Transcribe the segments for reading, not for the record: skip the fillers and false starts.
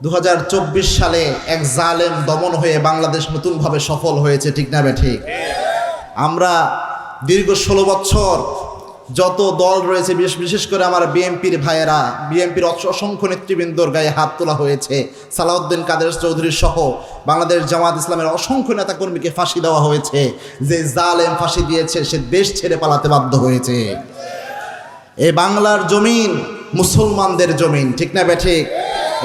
2024 সালে এক জালেম দমন হয়ে বাংলাদেশ নতুনভাবে সফল হয়েছে, ঠিক না ঠিক? আমরা দীর্ঘ 16 বছর যত দল রয়েছে, বিশেষ করে আমার বিএনপির ভাইয়েরা, বিএনপির অসংখ্য নেতৃবৃন্দর গায়ে হাত তোলা হয়েছে। সালাউদ্দিন কাদের চৌধুরী সহ বাংলাদেশ জামাত ইসলামের অসংখ্য নেতাকর্মীকে ফাঁসি দেওয়া হয়েছে। যে জালেম ফাঁসি দিয়েছে সে দেশ ছেড়ে পালাতে বাধ্য হয়েছে। এই বাংলার জমিন মুসলমানদের জমিন, ঠিক না ঠিক?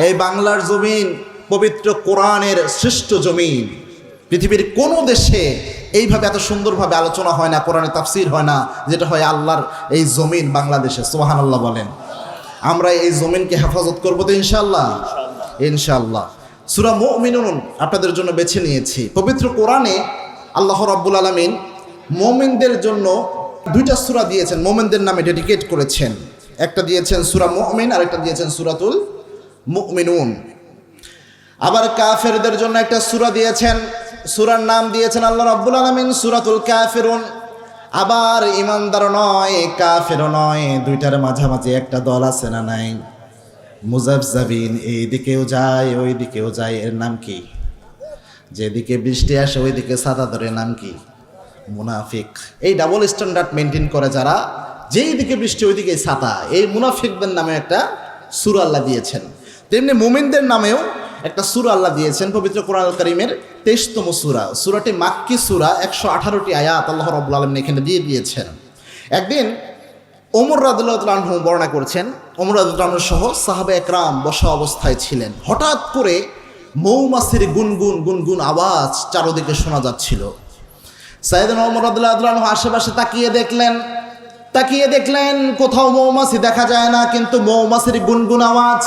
এই বাংলার জমিন পবিত্র কোরআনের শ্রেষ্ঠ জমিন। পৃথিবীর কোনো দেশে এইভাবে এত সুন্দরভাবে আলোচনা হয় না, কোরআনের তাফসীর হয় না, যেটা হয় আল্লাহর এই জমিন বাংলাদেশে। সুবহানাল্লাহ বলেন। আমরা এই জমিনকে হেফাজত করব তো ইনশাআল্লাহ, ইনশাআল্লাহ। সূরা মুমিনুন আপনাদের জন্য বেছে নিয়েছি। পবিত্র কোরআনে আল্লাহ রাব্বুল আলামিন মুমিনদের জন্য দুইটা সূরা দিয়েছেন, মুমিনদের নামে ডেডিকেট করেছেন। একটা দিয়েছেন সূরা মুমিন, আর একটা দিয়েছেন সূরাতুল মুমিনুন। আবার কাফেরদের জন্য একটা সূরা দিয়েছেন, সূরার নাম দিয়েছেন আল্লাহ রাব্বুল আলামিন সূরাতুল কাফিরুন। আবার ইমানদার নয় কাফেরও নয়, দুইটার মাঝামাঝি একটা দল আছে না নাই? মুযাবযাবিন, এইদিকেও যায় ওই দিকেও যায়। এর নাম কি? যেদিকে বৃষ্টি আসে ওই দিকে ছাতা ধরে, নাম কি? মুনাফিক। এই ডাবল স্ট্যান্ডার্ড মেনটেন করে যারা, যেই দিকে বৃষ্টি ওই দিকে ছাতা, এই মুনাফিকদের নামে একটা সূরা আল্লাহ দিয়েছেন। তেমনি মুমিনদের নামেও একটা সূরা আল্লাহ দিয়েছেন পবিত্র কোরআন কারীমের 23তম সূরা। সূরাটি মাক্কি সূরা, 118টি আয়াত আল্লাহ রাব্বুল আলামিন এখানে দিয়ে দিয়েছেন। একদিন ওমর রাদিয়াল্লাহু আনহু বর্ণনা করেছেন, ওমর রাদিয়াল্লাহু আনহু সহ সাহাবা একরাম বসা অবস্থায় ছিলেন। হঠাৎ করে মৌমাছির গুনগুন গুনগুন আওয়াজ চারদিকে শোনা যাচ্ছিল। সাইয়েদনা ওমর রাদিয়াল্লাহু আনহু আশেপাশে তাকিয়ে দেখলেন কোথাও মৌমাছি দেখা যায় না, কিন্তু মৌমাছির গুনগুন আওয়াজ।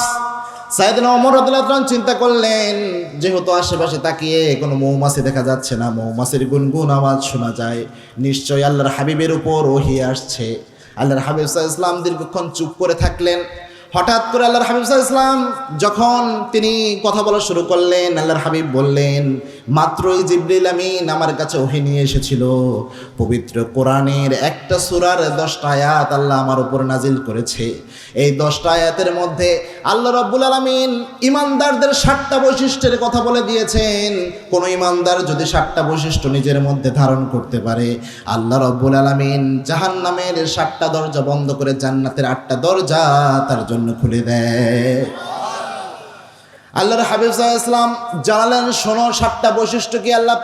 সাইয়েদনা ওমর রাদিয়াল্লাহু আনহু চিন্তা করলেন, যেহেতু আশেপাশে তাকিয়ে কোনো মৌমাছি দেখা যাচ্ছে না, মৌমাছির গুনগুন আওয়াজ শোনা যায়, নিশ্চয়ই আল্লাহর হাবিবের উপর ওহী আসছে। আল্লাহর হাবিব সাল্লাল্লাহু আলাইহি ওয়াসাল্লাম দীর্ঘক্ষণ চুপ করে থাকলেন। হঠাৎ করে আল্লাহর হাবিব সাল্লাল্লাহু আলাইহি ওয়াসাল্লাম যখন তিনি কথা বলা শুরু করলেন, আল্লাহর হাবিব বললেন, মাত্রই জিবরিল আমিন আমার কাছে ওহী নিয়ে এসেছিল। পবিত্র কোরআনের একটা সূরার 10টা আয়াত আল্লাহ আমার উপর নাজিল করেছে। এই 10টা আয়াতের মধ্যে আল্লাহ রাব্বুল আলামিন ইমানদারদের 7টা বৈশিষ্ট্যের কথা বলে দিয়েছেন। কোন ইমানদার যদি 7টা বৈশিষ্ট্য নিজের মধ্যে ধারণ করতে পারে, আল্লাহ রাব্বুল আলামিন জাহান্নামের 7টা দরজা বন্ধ করে জান্নাতের 8টা দরজা তার জন্য খুলে দেয়। আল্লাহর হাবিব সাল্লাল্লাহু আলাইহি ওয়াসাল্লাম জানালেন, শোনো 7টা বৈশিষ্ট্য কি। আল্লাহ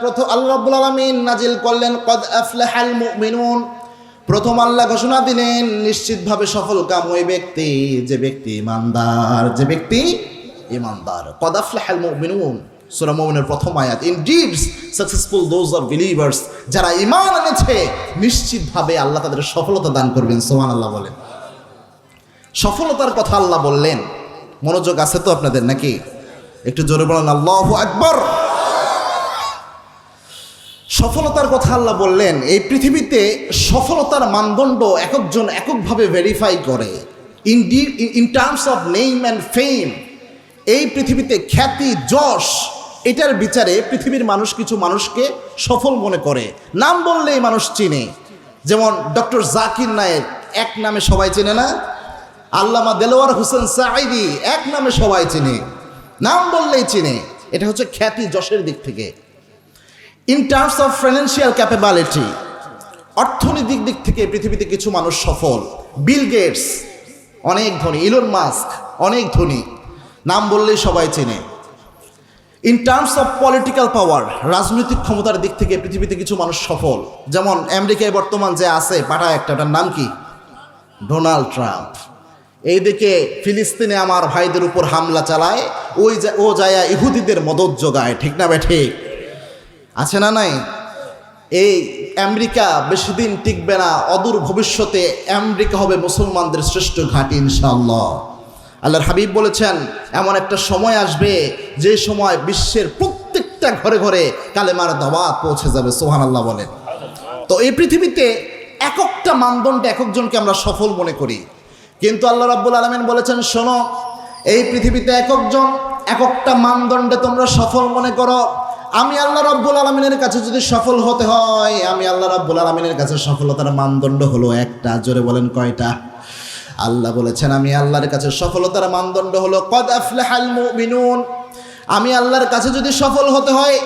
রাব্বুল আলামিন নাজিল করলেন, কদ আফলাহাল মুমিনুন। প্রথম আল্লাহ ঘোষণা দিলেন, নিশ্চিতভাবে সফল কাম ওই ব্যক্তি যে ব্যক্তি ইমানদার, যে ব্যক্তি ইমানদার। কদ আফলাহাল মুমিনুন, সূরা মুমিনের প্রথম আয়াত। Indeed successful those are believers, যারা ঈমান এনেছে নিশ্চিতভাবে আল্লাহ তাদের সফলতা দান করবেন। সুবহানাল্লাহ বলেন। সফলতার কথা আল্লাহ বললেন। মনোযোগ আছে তো আপনাদের নাকি? একটু জোরে বলেন আল্লাহু আকবার। সফলতার কথা আল্লাহ বললেন। এই পৃথিবীতে সফলতার মানদণ্ড একজন এককভাবে ভেরিফাই করে। In terms of name and ফেম, এই পৃথিবীতে খ্যাতি যশ এটার বিচারে পৃথিবীর মানুষ কিছু মানুষকে সফল মনে করে। নাম বললেই মানুষ চিনে। যেমন ডক্টর জাকির নায়েক, এক নামে সবাই চেনে না? আল্লামা দেলোয়ার হোসেন সাঈদী, এক নামে সবাই চিনে, নাম বললেই চিনে। এটা হচ্ছে খ্যাতি যশের দিক থেকে। In terms of financial capability, অর্থনৈতিক দিক থেকে পৃথিবীতে কিছু মানুষ সফল। বিল গেটস অনেক ধনী, ইলন মাস্ক অনেক ধনী, নাম বললেই সবাই চেনে। ইন টার্মস অফ পলিটিক্যাল পাওয়ার, রাজনৈতিক ক্ষমতার দিক থেকে পৃথিবীতে কিছু মানুষ সফল। যেমন আমেরিকায় বর্তমান যে আছে পাঠা একটা, ওটার নাম কি? Donald Trump. এইদিকে ফিলিস্তিনে আমার ভাইদের উপর হামলা চালায়, ও যায় ইহুদিদের মদদ যোগায়, ঠিক না ঠিক? আছে না নাই? এই আমেরিকা বেশি দিন টিকবে না, অদূর ভবিষ্যতে আমেরিকা হবে মুসলমানদের শ্রেষ্ঠ ঘাঁটি ইনশাআল্লাহ। আল্লাহর হাবিব বলেছেন, এমন একটা সময় আসবে যে সময় বিশ্বের প্রত্যেকটা ঘরে ঘরে কালেমার দাওয়াত পৌঁছে যাবে। সুবহানাল্লাহ বলেন। তো এই পৃথিবীতে এককটা মানদণ্ডে একজনকে আমরা সফল মনে করি, কিন্তু আল্লাহ রাব্বুল আলামিন বলেছেন, শোনো, এই পৃথিবীতে একজন এককটা মানদণ্ডে তোমরা সফল মনে করো। আমি আল্লাহ রাব্বুল আলামিনের কাছে যদি সফল হতে হয়, আমি আল্লাহ রাব্বুল আলামিনের কাছে সফলতার মানদণ্ড হলো একটা। জোরে বলেন কয়টা? আল্লাহ বলেছেন আমি আল্লাহর কাছে সফলতার মানদণ্ড হলো কদ আফলাহাল মুমিনুন। আমি আল্লাহর কাছে যদি সফল হতে হয়,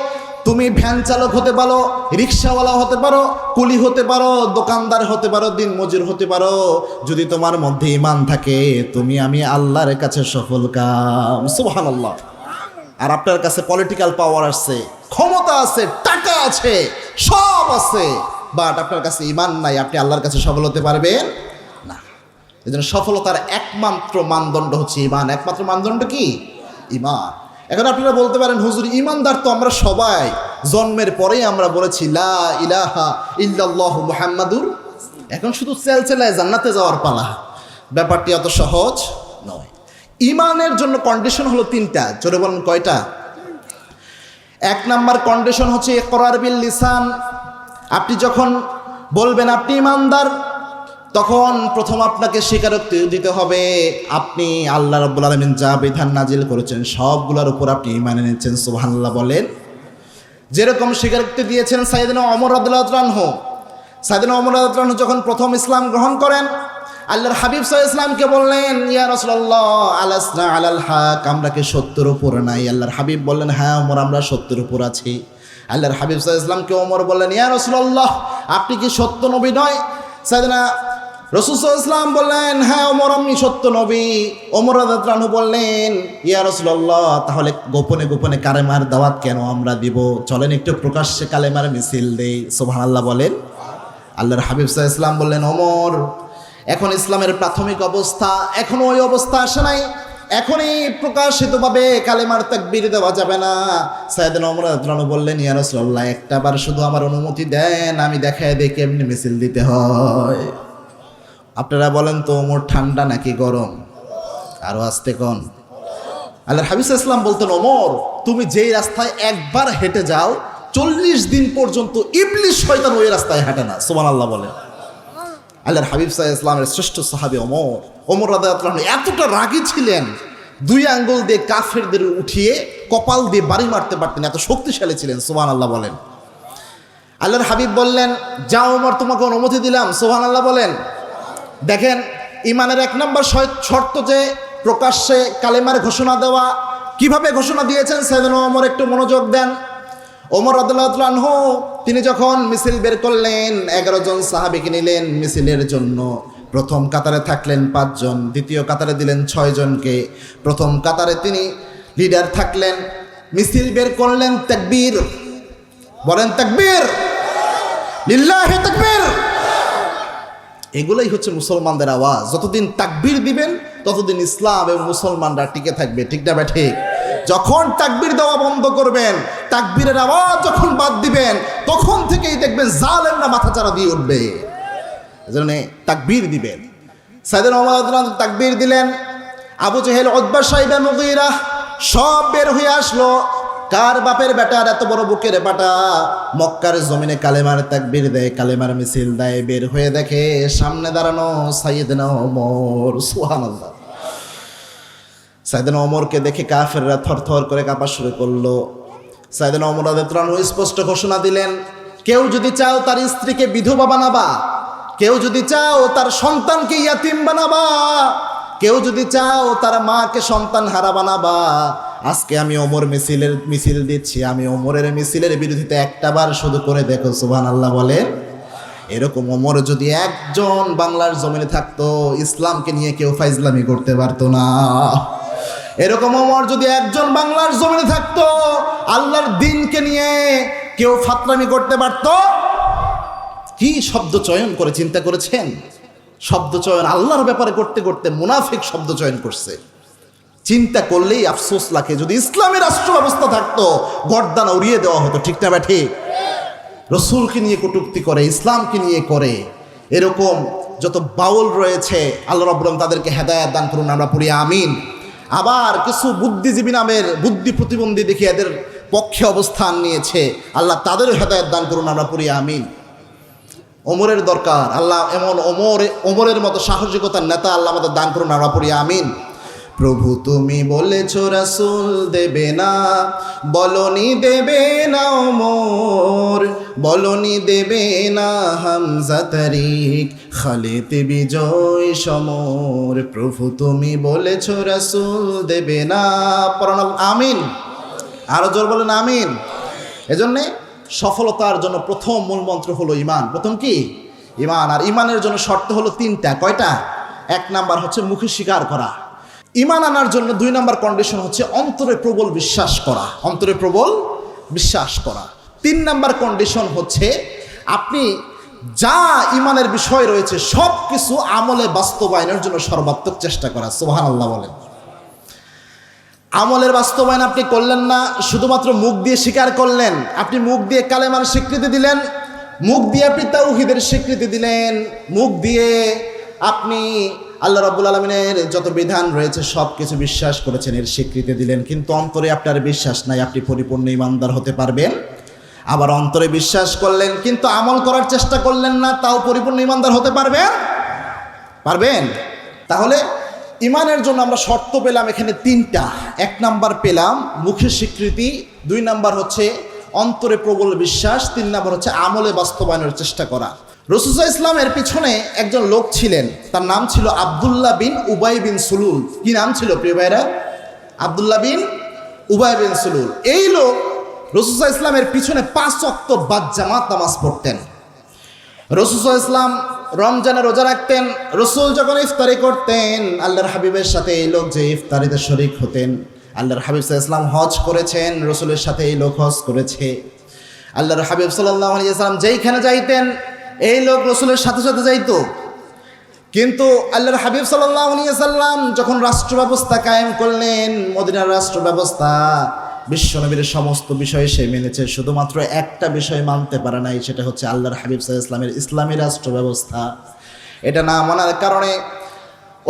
তুমি ভ্যান চালক হতে পারো, রিক্সাওয়ালা হতে পারো, কুলি হতে পারো, দোকানদার হতে পারো, দিন মজুর হতে পারো, যদি তোমার মধ্যে ঈমান থাকে তুমি আমি আল্লাহর কাছে সফল কাম। সুবহানাল্লাহ। আর আপনার কাছে পলিটিক্যাল পাওয়ার আছে, ক্ষমতা আছে, টাকা আছে, সব আছে, বাট আপনার কাছে ঈমান নাই, আপনি আল্লাহর কাছে সফল হতে পারবেন না। এই জন্য সফলতার একমাত্র মানদণ্ড হচ্ছে ঈমান। একমাত্র মানদণ্ড কি? ঈমান। এখন আপনারা বলতে পারেন হুজুর ঈমানদার তো আমরা সবাই, জন্মের পরেই আমরা বলেছি লা ইলাহা ইল্লাল্লাহু মুহাম্মাদুর, এখন শুধু চেলচেলায় জান্নাতে যাওয়ার পালা। ব্যাপারটি অত সহজ নয়। ঈমানের জন্য কন্ডিশন হলো তিনটা। জোরে বলেন কয়টা? এক নাম্বার কন্ডিশন হচ্ছে ইকরার বিল লিসান। আপনি যখন বলবেন আপনি ঈমানদার, তখন প্রথম আপনাকে স্বীকারোক্তি দিতে হবে আপনি আল্লাহ রাব্বুল আলামিন যা বিধান নাজিল করেছেন সবগুলোর উপর আপনি ঈমান এনেছেন। সুবহানাল্লাহ বলেন। যেরকম স্বীকারোক্তি দিয়েছেন সাইয়েদনা ওমর রাদিয়াল্লাহু আনহু। সাইয়েদনা ওমর রাদিয়াল্লাহু আনহু যখন প্রথম ইসলাম গ্রহণ করেন, আল্লাহর হাবিব সাল্লাল্লাহু আলাইহি ওয়াসাল্লামকে বললেন ইয়া রাসূলুল্লাহ আলাসনা আলাল হক, আমরা কি সত্যের উপর নাই? আল্লাহর হাবিব বললেন হ্যাঁ ওমর, আমরা সত্যের উপর আছি। আল্লাহর হাবিব সাল্লাল্লাহু আলাইহি ওয়াসাল্লামকে ওমর বললেন ইয়া রাসূলুল্লাহ আপনি কি সত্য নবী নয়? সাইয়েদনা রাসূল সাল্লাল্লাহু আলাইহি ওয়াসাল্লাম বললেন হ্যাঁ ওমর আমি সত্য নবী। ওমর রাদিয়াল্লাহু আনহু বললেন ইয়া রাসূলুল্লাহ তাহলে গোপনে গোপনে কালেমার দাওয়াত কেন আমরা দিব? চলেন একটু প্রকাশ্যে কালেমার মিছিল দেই। সুবহানাল্লাহ বলেন। আল্লাহর হাবিব সাল্লাল্লাহু আলাইহি ওয়াসাল্লাম বললেন ওমর এখন ইসলামের প্রাথমিক অবস্থা, এখনো ওই অবস্থা আসে নাই, এখনই প্রকাশিতভাবে কালেমার তাকবীর দেওয়া যাবে না। সাইয়েদনা ওমর রাদিয়াল্লাহু আনহু বললেন ইয়া রাসূলুল্লাহ একটাবার শুধু আমার অনুমতি দেন, আমি দেখায় দেখি কেমনে মিছিল দিতে হয়। আপনারা বলেন তো ওমর ঠান্ডা নাকি গরম? আরো আস্তে কোন। আল্লাহর হাবিব সাল্লাল্লাহু আলাইহি ওয়াসাল্লাম বলতেন ওমর তুমি যেই রাস্তায় একবার হেঁটে যাও 40 দিন পর্যন্ত ইবলিস শয়তান ওই রাস্তায় হাঁটে না। সুবহানাল্লাহ বলেন। আল্লাহর হাবিব সাল্লাল্লাহু আলাইহি ওয়াসাল্লামের শ্রেষ্ঠ সাহাবী ওমর রাদিয়াল্লাহু আনহু এতটা রাগী ছিলেন, 2 আঙ্গুল দিয়ে কাফেরদের উঠিয়ে কপাল দিয়ে বাড়ি মারতে পারতেন, এত শক্তিশালী ছিলেন। সুবহানাল্লাহ বলেন। আল্লাহর হাবিব বললেন যাও ওমর তোমাকে অনুমতি দিলাম। সুবহানাল্লাহ বলেন। দেখেন ঈমানের 1 নম্বর শর্ত যে প্রকাশ্যে কালেমার ঘোষণা দেওয়া। কিভাবে ঘোষণা দিয়েছেন সাইয়েদনা ওমর একটু মনোযোগ দেন। ওমর রাদিয়াল্লাহু আনহু তিনি যখন মিছিল বের করলেন 11 জন সাহাবীকে নিলেন মিছিলের জন্য। প্রথম কাতারে থাকলেন 5 জন, দ্বিতীয় কাতারে দিলেন 6 জনকে। প্রথম কাতারে তিনি লিডার থাকলেন, মিছিল বের করলেন, তাকবীর বলেন, তাকবীর লিল্লাহি তাকবীর। এগুলোই হচ্ছে মুসলমানদের আওয়াজ। যতদিন তাকবীর দিবেন ততদিন ইসলাম এবং মুসলমানরা টিকে থাকবে। ঠিক না ভাই? ঠিক। যখন তাকবীর দেওয়া বন্ধ করবেন, তাকবীরের আওয়াজ যখন বাদ দিবেন, তখন থেকেই দেখবেন জালেমরা মাথাচাড়া দিয়ে উঠবে। এজন্য তাকবীর দিবেন। সাইয়েদনা ওমর রাদিয়াল্লাহু আনহু তাকবীর দিলেন। আবু জেহেল, উতবা, শাইবা, মুগীরা সব বের হয়ে আসলো। কার বাপের বেটার এত বড় বুকের বাটা মক্কার জমিনে কালেমার তাকবীর দেয়, কালেমার মিছিল দেয়, বের হয়ে দেখে সামনে দাঁড়ানো সাইয়েদনা ওমর। সুবহানাল্লাহ। সাইয়েদনা ওমরকে দেখে কাফেররা থরথর করে কাঁপা শুরু করলো। সাইয়েদনা ওমর রাদিয়াল্লাহু আনহু স্পষ্ট ঘোষণা দিলেন কেউ যদি চাও তার স্ত্রীকে বিধবা বানাবা, কেউ যদি চাও তার সন্তানকে ইয়াতিম বানাবা, কেউ যদি চাও তার মাকে সন্তান হারা বানাবা, আজকে আমি ওমর মিছিল দিচ্ছি, আমি ওমরের মিছিলের বিরোধিতা একটাবার শুধু করে দেখো। সুবহানাল্লাহ বলে। এরকম ওমর যদি একজন বাংলার জমিনে থাকতো, ইসলামকে নিয়ে কেউ ফাইজলামি করতে পারতো না। এরকম ওমর যদি একজন বাংলার জমিনে থাকতো, আল্লাহর দ্বীনকে নিয়ে কেউ ফাতরামি করতে পারতো? কি শব্দ চয়ন করে, চিন্তা করেছেন? শব্দ চয়ন আল্লাহর ব্যাপারে করতে করতে মুনাফিক শব্দ চয়ন করছে। চিন্তা করলেই আফসোস লাগে। যদি ইসলামের রাষ্ট্র ব্যবস্থা থাকতো গর্দান উড়িয়ে দেওয়া হতো। ঠিক না ব্যাঠে? রসুলকে নিয়ে কটূক্তি করে, ইসলামকে নিয়ে করে, এরকম যত বাউল রয়েছে আল্লাহ রাব্বুল আলামিন তাদেরকে হেদায়েত দান করুন, আমরা পড়ি আমিন। আবার কিছু বুদ্ধিজীবী নামের বুদ্ধি প্রতিবন্ধী দেখে এদের পক্ষে অবস্থান নিয়েছে, আল্লাহ তাদেরও হেদায়েত দান করুন, আমরা পড়ি আমিন। ওমরের দরকার, আল্লাহ এমন ওমরের মতো সাহসিকতার নেতা আল্লাহ আমাদের দান করুন, আমরা পড়ি আমিন। প্রভু তুমি বলেছো রাসূল দেবে না, বলনি দেবে না ওমর, বলনি দেবে না হামজা তারিক, খালিদ বিজয় সমর, প্রভু তুমি বলেছ রাসূল দেবে না। পড়ান আমিন, আরো জোর বলেন আমিন। এজন্যে সফলতার জন্য প্রথম মূল মন্ত্র হলো ঈমান। প্রথম কি? ঈমান। আর ঈমানের জন্য শর্ত হলো তিনটা। কয়টা? এক নাম্বার হচ্ছে মুখে স্বীকার করা। ঈমান আনার জন্য 2 নাম্বার কন্ডিশন হচ্ছে অন্তরে প্রবল বিশ্বাস করা, অন্তরে প্রবল বিশ্বাস করা। 3 নাম্বার কন্ডিশন হচ্ছে আপনি যা ঈমানের বিষয় রয়েছে সব কিছু আমলে বাস্তবায়নের জন্য সর্বাত্মক চেষ্টা করা। সুবহানাল্লাহ বলেন। আমলের বাস্তবায়ন আপনি করলেন না, শুধুমাত্র মুখ দিয়ে স্বীকার করলেন। আপনি মুখ দিয়ে কালেমার স্বীকৃতি দিলেন, মুখ দিয়ে আপনি তাওহীদের স্বীকৃতি দিলেন, মুখ দিয়ে আপনি আল্লাহ রাব্বুল আলামিনের যত বিধান রয়েছে সব কিছু বিশ্বাস করেছেন, এর স্বীকৃতি দিলেন, কিন্তু অন্তরে আপনার বিশ্বাস নাই, আপনি পরিপূর্ণ ঈমানদার হতে পারবেন? আবার অন্তরে বিশ্বাস করলেন কিন্তু আমল করার চেষ্টা করলেন না, তাও পরিপূর্ণ ঈমানদার হতে পারবেন? পারবেন? তাহলে ঈমানের জন্য আমরা শর্ত পেলাম এখানে 3টা। 1 নাম্বার পেলাম মুখে স্বীকৃতি, 2 নাম্বার হচ্ছে অন্তরে প্রবল বিশ্বাস, 3 নাম্বার হচ্ছে আমলে বাস্তবায়নের চেষ্টা করা। রাসূল সাল্লাল্লাহু আলাইহি ওয়াসাল্লামের পিছনে একজন লোক ছিলেন, তার নাম ছিল আব্দুল্লাহ বিন উবাই বিন সুলুল। কি নাম ছিল প্রিয় ভাইরা? আব্দুল্লাহ বিন উবাই বিন সুলুল। এই লোক রাসূল সাল্লাল্লাহু আলাইহি ওয়াসাল্লামের পিছনে 5 ওয়াক্ত বাদ-জামাত নামাজ পড়তেন। রাসূল সাল্লাল্লাহু আলাইহি ওয়াসাল্লাম রমজানে রোজা রাখতেন। রাসূল যখন ইফতারি করতেন আল্লাহর হাবিবের সাথে এই লোক যে ইফতারিতে শরীক হতেন। আল্লাহর হাবিব সাল্লাল্লাহু আলাইহি ওয়াসাল্লাম হজ করেছেন, রাসূলের সাথে এই লোক হজ করেছে। আল্লাহর হাবিব সাল্লাল্লাহু আলাইহি ওয়াসাল্লাম যেইখানে যাইতেন এই লোক রাসূলের সাথে সাথে যাইতো। কিন্তু আল্লাহর হাবিব সাল্লাল্লাহু আলাইহি ওয়াসাল্লাম যখন রাষ্ট্র ব্যবস্থা কায়েম করলেন, মদিনার রাষ্ট্র ব্যবস্থা, বিশ্বনবীর সমস্ত বিষয় সে মেনেছে, শুধুমাত্র একটা বিষয় মানতে পারে নাই, সেটা হচ্ছে আল্লাহর হাবিব সাল্লাল্লাহু আলাইহি ওয়াসাল্লামের ইসলামী রাষ্ট্র ব্যবস্থা। এটা না মানার কারণে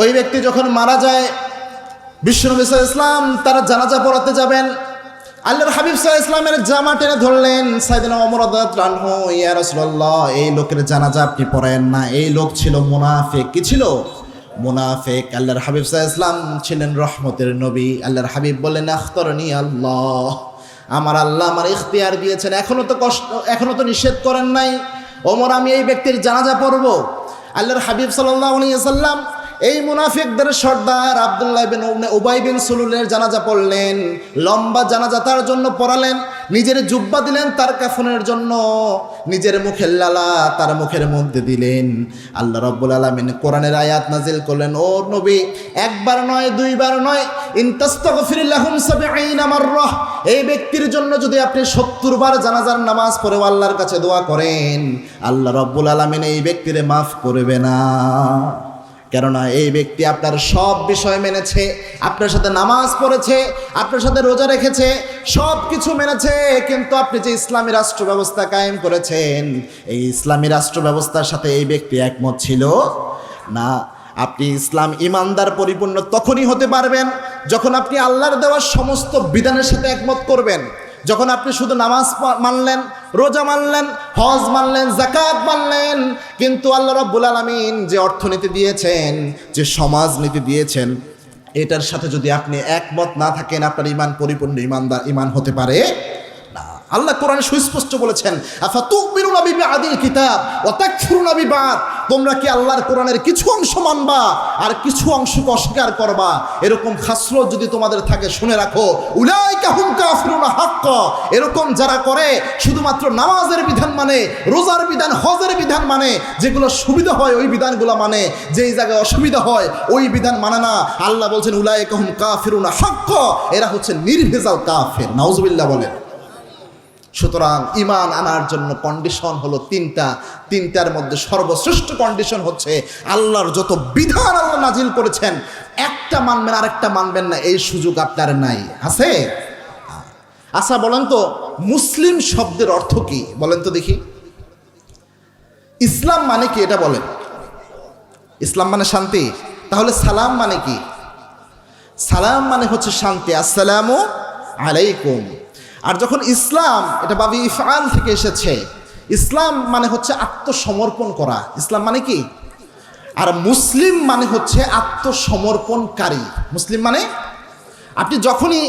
ওই ব্যক্তি যখন মারা যায়, বিশ্বনবী সাল্লাল্লাহু আলাইহি ওয়াসাল্লাম তারা জানাজা পড়াতে যাবেন। আল্লাহর হাবিব সাল্লাল্লাহু আলাইহি ওয়াসাল্লামের জামা টেনে ধরলেন। সাইয়েদনা ওমর রাদিয়াল্লাহু আনহু, ইয়া রাসূলুল্লাহ, এই লোকের জানাজা আপনি পড়ায়েন না, এই লোক ছিল মুনাফিক। কি ছিল? মুনাফিক। আল্লাহর হাবিব সাল্লাল্লাহু আলাইহি ওয়াসাল্লাম ছিলেন রহমতের নবী। আল্লাহর হাবিব বললেন, আখতারনি আল্লাহ, আমার আল্লাহ আমার ইখতিয়ার দিয়েছেন, এখনো তো নিষেধ করেন নাই। ওমর, আমি এই ব্যক্তির জানাজা পড়ব। আল্লাহর হাবিব সাল্লাল্লাহু আলাইহি ওয়াসাল্লাম এই মুনাফিকদের সর্দার আব্দুল্লাহ বিন উবাই বিন সুলুলের জানাজা পড়লেন। লম্বা জানাজা তার জন্য পড়ালেন, নিজের জুব্বা দিলেন তার কাফনের জন্য, নিজের মুখের লালা তার মুখের মধ্যে দিলেন। আল্লাহ রাব্বুল আলামিন কোরআনের আয়াত নাজিল করলেন, ও নবী, একবার নয় 2 বার নয়, ইন তাস্তাগফির লাহুম 70 মাররাহ, এই ব্যক্তির জন্য যদি আপনি 70 বার জানাজার নামাজ পড়ে আল্লাহর কাছে দোয়া করেন, আল্লাহ রাব্বুল আলামিন এই ব্যক্তিরে মাফ করবে না। কেননা এই ব্যক্তি আপনার সব বিষয় মেনেছে, আপনার সাথে নামাজ পড়েছে, আপনার সাথে রোজা রেখেছে, সব কিছু মেনেছে, কিন্তু আপনি যে ইসলামী রাষ্ট্র ব্যবস্থা কায়েম করেছেন, এই ইসলামী রাষ্ট্র ব্যবস্থার সাথে এই ব্যক্তি একমত ছিল না। আপনি ইসলাম ঈমানদার পরিপূর্ণ তখনই হতে পারবেন যখন আপনি আল্লাহর দেওয়া সমস্ত বিধানের সাথে একমত করবেন। যখন আপনি শুধু নামাজ মানলেন, রোজা মানলেন, হজ মানলেন, যাকাত মানলেন, কিন্তু আল্লাহ রাব্বুল আলামিন যে অর্থনীতি দিয়েছেন, যে সমাজনীতি দিয়েছেন, এটার সাথে যদি আপনি একমত না থাকেন, আপনার ঈমান পরিপূর্ণ ঈমান হতে পারে না। আল্লাহ কোরআনে সুস্পষ্ট বলেছেন, আফাতুমিনুনা বিবাদিল কিতাব ওয়া তাকফুরুনা বিবাদ, তোমরা কি আল্লাহর কোরআনের কিছু অংশ মানবা আর কিছু অংশকে অস্বীকার করবা? এরকম খাসলত যদি তোমাদের থাকে শুনে রাখো, উলাইকা হুম কাফিরুনা হাক্কা, এরকম যারা করে শুধুমাত্র নামাজের বিধান মানে, রোজার বিধান, হজের বিধান মানে, যেগুলো সুবিধা হয় ওই বিধানগুলো মানে, যেই জায়গায় অসুবিধা হয় ওই বিধান মানে না। আল্লাহ বলছেন উলাইকা হুম কাফিরুনা হাক্কা, এরা হচ্ছে নির্ভেজাল কাফের। নাউজুবিল্লাহ বলেন। সুতরাং ঈমান আনার জন্য কন্ডিশন হলো 3টার মধ্যে সর্বশ্রেষ্ঠ কন্ডিশন হচ্ছে আল্লাহর যত বিধান আল্লাহ নাজিল করেছেন, একটা মানবেন আরেকটা মানবেন না, এই সুযোগ আপনার নাই। আছে? আচ্ছা বলেন তো, মুসলিম শব্দের অর্থ কি বলেন তো দেখি? ইসলাম মানে কি এটা বলেন? ইসলাম মানে শান্তি। তাহলে সালাম মানে কি? সালাম মানে হচ্ছে শান্তি, আসসালামু আলাইকুম। আর যখন ইসলাম, এটা বাবি ইফআল থেকে এসেছে, ইসলাম মানে হচ্ছে আত্মসমর্পণ করা। ইসলাম মানে কি? আর মুসলিম মানে হচ্ছে আত্মসমর্পণকারী। মুসলিম মানে আপনি যখনই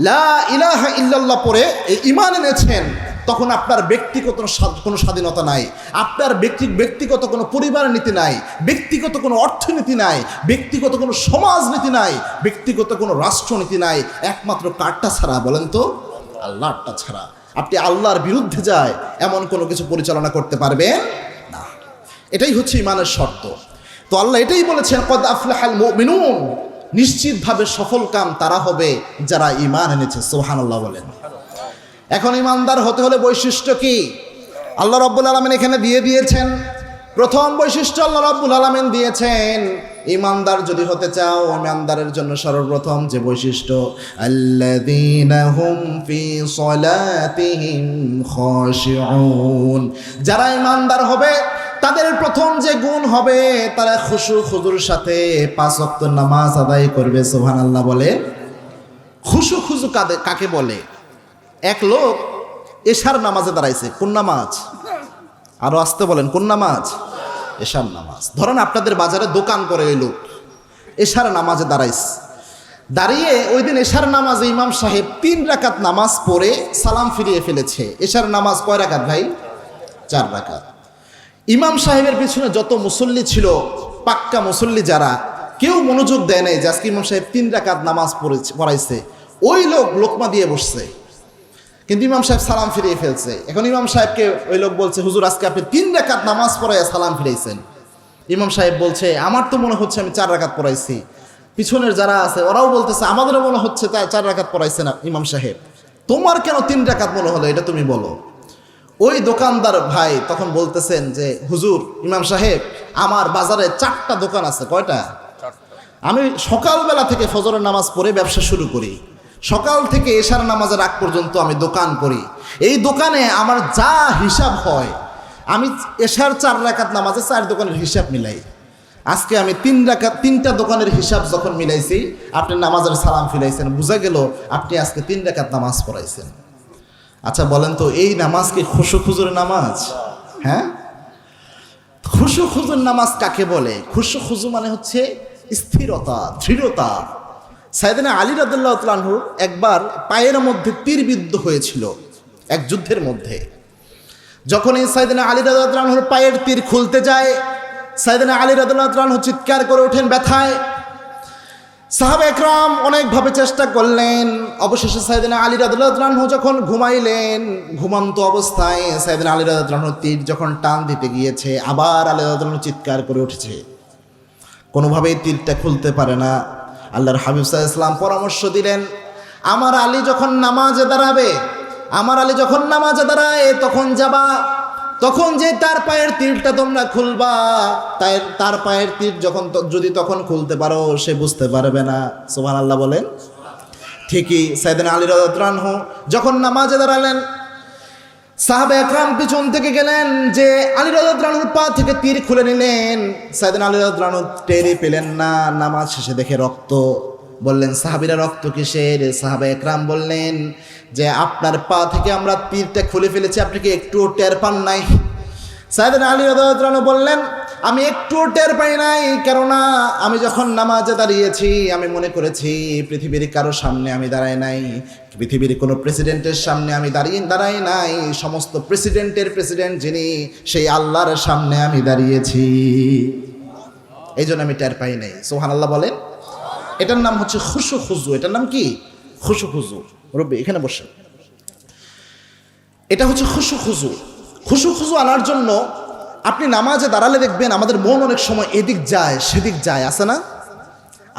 লা ইলাহা ইল্লাল্লাহ পড়ে এই ঈমান এনেছেন, তখন আপনার ব্যক্তিগত কোনো স্বাধীনতা নাই, আপনার ব্যক্তিগত কোনো পরিবার নীতি নাই, ব্যক্তিগত কোনো অর্থনীতি নাই, ব্যক্তিগত কোনো সমাজনীতি নাই, ব্যক্তিগত কোনো রাষ্ট্রনীতি নাই, একমাত্র কারটা ছাড়া, বলেন তো, আল্লাহরটা ছাড়া। আপনি আল্লাহর বিরুদ্ধে যায় এমন কোনো কিছু পরিচালনা করতে পারবেন না। এটাই হচ্ছে ইমানের শর্ত। তো আল্লাহ এটাই বলেছেন, কদ আফলাহাল মুমিনুন, নিশ্চিতভাবে সফল কাম তারা হবে যারা ঈমান এনেছে। সুবহানাল্লাহ বলেন। এখন ঈমানদার হতে হলে বৈশিষ্ট্য কি? আল্লাহ রাব্বুল আলামিন এখানে দিয়ে দিয়েছেন। প্রথম বৈশিষ্ট্য আল্লাহ রাব্বুল আলামিন দিয়েছেন, ঈমানদার যদি হতে চাও, ঈমানদারের জন্য সর্বপ্রথম যে বৈশিষ্ট্য, আল্লাযীনা হুম ফি সলাতিহিম খাশিউন, যারা ঈমানদার হবে তাদের প্রথম যে গুণ হবে, তারা খুশু খুজুর সাথে 5 ওয়াক্ত নামাজ আদায় করবে। সুবহানাল্লাহ বলে। খুশু খুজু কাকে বলে? এক লোক এশার নামাজে দাঁড়াইছে। কোন নামাজ? আরো আসতে বলেন, কোন নামাজ? এশার নামাজ। ধরেন আপনাদের বাজারে দোকান করে ওই লোক এশার নামাজে দাঁড়াইছে। দাঁড়িয়ে ওই দিন এশার নামাজে ইমাম সাহেব 3 রাকাত নামাজ পড়ে সালাম ফিরিয়ে ফেলেছে। এশার নামাজ কয় রাকাত ভাই? 4 রাকাত। ইমাম সাহেবের পিছনে যত মুসল্লি ছিল, পাক্কা মুসল্লি যারা, কেউ মনোযোগ দেয় নাই যে আজকে ইমাম সাহেব 3 রাকাত নামাজ পড়াইছে। ওই লোক লোকমা দিয়ে বসছে, কিন্তু ইমাম সাহেব সালাম ফিরিয়ে ফেলছে। এখন ইমাম সাহেবকে ওই লোক বলছে, হুজুর আজকে আপনি 3 রাকাত নামাজ পড়াইয়া সালাম ফিরাইছেন। ইমাম সাহেব বলছে, আমার তো মনে হচ্ছে আমি 4 রাকাত পড়াইছি। পিছনের যারা আছে ওরাও বলতেছে, আমাদেরও মনে হচ্ছে 4 রাকাত পড়াইছে না ইমাম সাহেব। তোমার কেন 3 রাকাত মনে হলো, এটা তুমি বলো। ওই দোকানদার ভাই তখন বলতেছেন যে, হুজুর, ইমাম সাহেব, আমার বাজারে 4টা দোকান আছে। কয়টা? আমি সকালবেলা থেকে ফজরের নামাজ পড়ে ব্যবসা শুরু করি, সকাল থেকে এশার নামাজের আগ পর্যন্ত আমি দোকান করি। এই দোকানে আমার যা হিসাব হয়, আমি এশার 4 রাকাত নামাজে 4 দোকানের হিসাব মিলাই। আজকে আমি 3টা দোকানের হিসাব যখন মিলাইছি, আপনি নামাজের সালাম ফিরাইছেন, বোঝা গেল আপনি আজকে 3 রাকাত নামাজ পড়াইছেন। আচ্ছা বলেন তো, এই নামাজ কি খুশু খুজুর নামাজ? হ্যাঁ, খুশু খুজুর নামাজ কাকে বলে? খুশু খুজু মানে হচ্ছে স্থিরতা, দৃঢ়তা। সাইয়েদনা আলী রাদিয়াল্লাহু তাআলা আনহু একবার পায়ের মধ্যে তীরবিদ্ধ হয়েছিল এক যুদ্ধের মধ্যে। যখন এই সাইয়েদনা আলী রাদিয়াল্লাহু তাআলা আনহুর পায়ের তীর খুলতে যায়, সাইয়েদনা আলী রাদিয়াল্লাহু তাআলা আনহু চিৎকার করে ওঠেন ব্যথায়। সাহাবা একরাম অনেকভাবে চেষ্টা করলেন। অবশেষে সাইয়েদনা আলী রাদিয়াল্লাহু তাআলা আনহু যখন ঘুমাইলেন, ঘুমন্ত অবস্থায় সাইয়েদনা আলী রাদিয়াল্লাহু তাআলা আনহু তীর যখন টান দিতে গিয়েছে, আবার আলী রাদিয়াল্লাহু তাআলা আনহু চিৎকার করে উঠেছে। কোনোভাবেই তীরটা খুলতে পারে না। আল্লাহর হাবিব সাল্লাল্লাহু আলাইহি ওয়াসাল্লাম পরামর্শ দিলেন, আমার আলী যখন নামাজে দাঁড়াবে, আমার আলী যখন নামাজে দাঁড়ায়, তখন যাবা, তখন যে তার পায়ের তীরটা তোমরা খুলবা, তার পায়ের তীর যদি তখন খুলতে পারো, সে বুঝতে পারবে না। সুবহানাল্লাহ বলেন। ঠিকই সাইয়েদনা আলী রাদিয়াল্লাহু আনহু যখন নামাজে দাঁড়ালেন, সাহাবা একরাম পিছন থেকে গেলেন যে আলী রাদিয়াল্লাহু আনহুর পা থেকে তীর খুলে নিলেন। সাইয়েদনা আলী রাদিয়াল্লাহু আনহু টেরি পেলেন না। নামাজ শেষে দেখে রক্ত। বললেন, সাহাবীরা রক্ত কিসের? সাহাবা একরাম বললেন যে আপনার পা থেকে আমরা তীরটা খুলে ফেলেছি, আপনি কি একটুও টের পান নাই? সাইয়েদনা আলী রাদিয়াল্লাহু আনহু বললেন, আমি একটুও টের পাই নাই, কেননা আমি যখন নামাজে দাঁড়িয়েছি আমি মনে করেছি পৃথিবীর কারো সামনে আমি দাঁড়াই নাই, পৃথিবীর কোনো প্রেসিডেন্টের সামনে আমি দাঁড়াই নাই, সমস্ত প্রেসিডেন্টের প্রেসিডেন্ট যিনি, সেই আল্লাহর সামনে আমি দাঁড়িয়েছি, এই জন্য আমি টের পাই নাই। সুবহানাল্লাহ বলেন। এটার নাম হচ্ছে খুশু খুজু। এটার নাম কি? খুশু খুজু। রব্বি এখানে বসে। এটা হচ্ছে খুশু খুজু। খুশু খুজু আনার জন্য আপনি নামাজে দাঁড়ালে দেখবেন আমাদের মন অনেক সময় এদিক যায় সেদিক যায়, আছে না?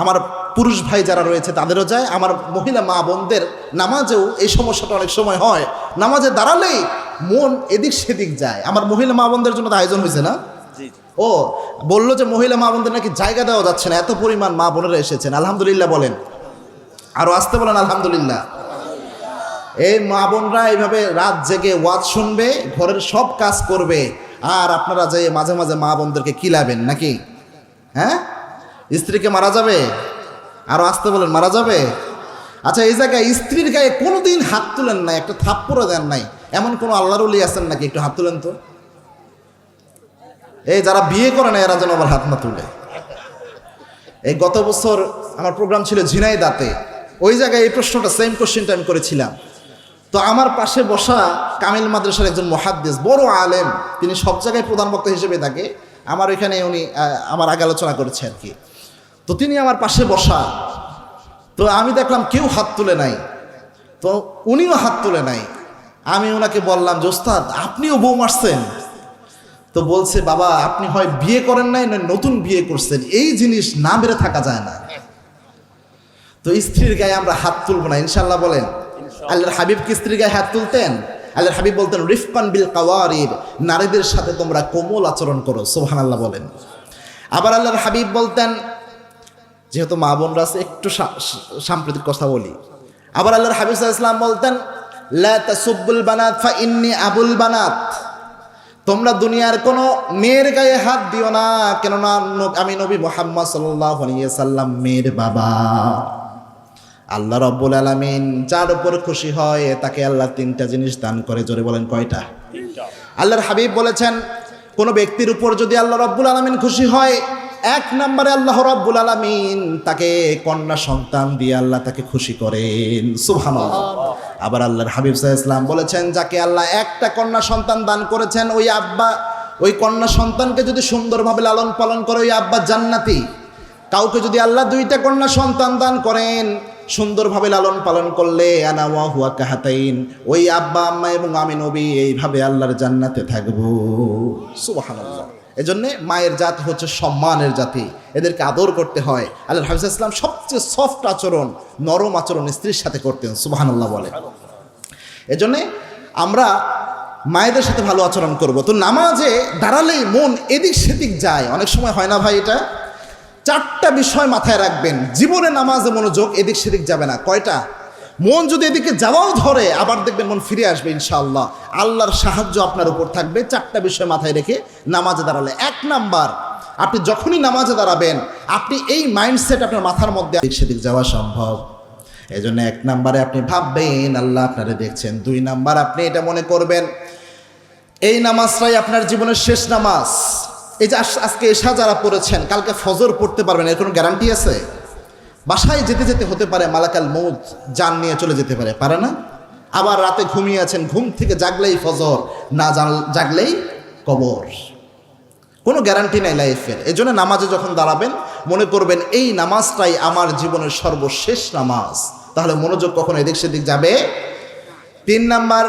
আমার পুরুষ ভাই যারা রয়েছে তাদেরও যায়, আমার মহিলা মা বোনদের নামাজেও এই সমস্যাটা অনেক সময় হয়। নামাজে দাঁড়ালেই মন এদিক সেদিক যায়। আমার মহিলা মা বোনদের জন্য তো আয়োজন হয়েছে না? ও বললো যে মহিলা মা বোনদের নাকি জায়গা দেওয়া যাচ্ছে না, এত পরিমাণ মা বোনেরা এসেছেন। আলহামদুলিল্লাহ বলেন, আরো আসতে বলেন আলহামদুলিল্লাহ। এই মা বোনরা এইভাবে রাত জেগে ওয়াজ শুনবে, ঘরের সব কাজ করবে, আর আপনারা যে মাঝে মাঝে মা বোনদেরকে কিলাবেন নাকি? হ্যাঁ, স্ত্রীকে মারা যাবে? আরো আসতে বলেন, মারা যাবে? আচ্ছা, এই জায়গায় স্ত্রীর গায়ে কোনোদিন হাত তুলেন নাই, একটা থাপ্পড়ও দেন নাই, এমন কোনো আল্লাহর ওলি আছেন নাকি? একটু হাত তুলেন তো। এই যারা বিয়ে করে না এরা যেন আবার হাত না তুলে। এই গত বছর আমার প্রোগ্রাম ছিল ঝিনাইদাতে, ওই জায়গায় এই প্রশ্নটা, সেম কোশ্চেনটা আমি করেছিলাম। তো তো আমার পাশে বসা কামিল মাদ্রাসার একজন মুহাদ্দিস, বড় আলেম, তিনি সব জায়গায় প্রধান বক্তা হিসেবে থাকে, আমার এখানে উনি আমার আগে আলোচনা করেছে আর কি। তো তিনি আমার পাশে বসা, তো আমি দেখলাম কেউ হাত তুলে নাই, তো উনিও হাত তুলে নাই। আমি ওনাকে বললাম যে ওস্তাদ আপনিও বউ মারছেন? তো বলছে বাবা আপনি হয় বিয়ে করেন নাই না নতুন বিয়ে করছেন, এই জিনিস না মেরে থাকা যায় না। তো স্ত্রীর গায়ে আমরা হাত তুলবো না ইনশাল্লাহ বলেন। আল্লাহর হাবিব কি স্ত্রীর গায়ে হাত তুলতেন? আল্লাহর হাবিব বলতেন রিফকান বিল কাওয়ারির, নারীদের সাথে তোমরা কোমল আচরণ করো, সুবহানাল্লাহ বলেন। আবার আল্লাহর হাবিব বলতেন, যেহেতু মা বোনরা আছে একটু সাম্প্রতিক কথা বলি, আবার আল্লাহর হাবিব সাল্লাল্লাহু আলাইহি ওয়াসাল্লাম বলতেন লা তাসুব্বুল বানাত ফা ইন্নী আবুল বানাত, তোমরা দুনিয়ার কোনো মেয়ের গায়ে হাত দিও না, কেননা আমি নবী মুহাম্মদ সাল্লাল্লাহু আলাইহি ওয়াসাল্লাম মেয়ের বাবা। আল্লাহ রাব্বুল আলামিন যার উপর খুশি হয় তাকে আল্লাহ তিনটা জিনিস দান করে, জোরে বলেন কয়টা? আল্লাহর হাবিব বলেছেন কোন ব্যক্তির উপর যদি আল্লাহ রাব্বুল আলামিন খুশি হয়, এক নম্বরে আল্লাহ রাব্বুল আলামিন তাকে কন্যা সন্তান দিয়ে আল্লাহ তাকে খুশি করেন, সুবহানাল্লাহ। আবার আল্লাহর হাবিব সাল্লাল্লাহু আলাইহি ওয়াসাল্লাম বলেছেন যাকে আল্লাহ একটা কন্যা সন্তান দান করেছেন, ওই আব্বা ওই কন্যা সন্তানকে যদি সুন্দরভাবে লালন পালন করে ওই আব্বা জান্নাতি। কাউকে যদি আল্লাহ দুইটা কন্যা সন্তান দান করেন, সুন্দরভাবে লালন পালন করলে আনা ওয়া হুয়া কাহাতাইন, ওই আব্বা আম্মা এবং আমি নবী এইভাবে আল্লাহর জান্নাতে থাকবো, সুবহানাল্লাহ। এজন্যে মায়ের জাতি হচ্ছে সম্মানের জাতি, এদেরকে আদর করতে হয়। আল্লাহর হাবিব সাল্লাল্লাহু আলাইহি ওয়াসাল্লাম সবচেয়ে সফট আচরণ, নরম আচরণ স্ত্রীর সাথে করতেন, সুবহানাল্লাহ বলে। এজন্যে আমরা মায়েদের সাথে ভালো আচরণ করব। তো নামাজে দাঁড়ালেই মন এদিক সেদিক যায়, অনেক সময় হয় না ভাই? এটা চারটা বিষয় মাথায় রাখবেন, জীবনে নামাজে মনোযোগ এদিক সেদিক যাবে না। কয়টা? মন যদি এদিকে যাওয়াও ধরে আবার দেখবেন মন ফিরে আসবে ইনশাআল্লাহ, আল্লাহর সাহায্য আপনার উপর থাকবে। চারটা বিষয় মাথায় রেখে নামাজে দাঁড়ালে, এক নাম্বার, আপনি যখনই নামাজে দাঁড়াবেন আপনি এই মাইন্ডসেট আপনার মাথার মধ্যে এদিক সেদিক যাওয়া সম্ভব। এই জন্য এক নাম্বারে আপনি ভাববেন আল্লাহ আপনারা দেখছেন। দুই নাম্বার আপনি এটা মনে করবেন এই নামাজটাই আপনার জীবনের শেষ নামাজ। এই যে আজকে এশা যারা পড়েছেন কালকে ফজর পড়তে পারবেন এর কোনো গ্যারান্টি আছে? বাসায় যেতে যেতে হতে পারে মালাকাল মউত জান নিয়ে চলে যেতে পারে, পারে না? আবার রাতে ঘুমিয়ে আছেন, ঘুম থেকে জাগলেই ফজর, না জাগলেই কবর, কোনো গ্যারান্টি নাই লাইফের। এই জন্য নামাজে যখন দাঁড়াবেন মনে করবেন এই নামাজটাই আমার জীবনের সর্বশেষ নামাজ, তাহলে মনোযোগ কখনো এদিক সেদিক যাবে। তিন নাম্বার,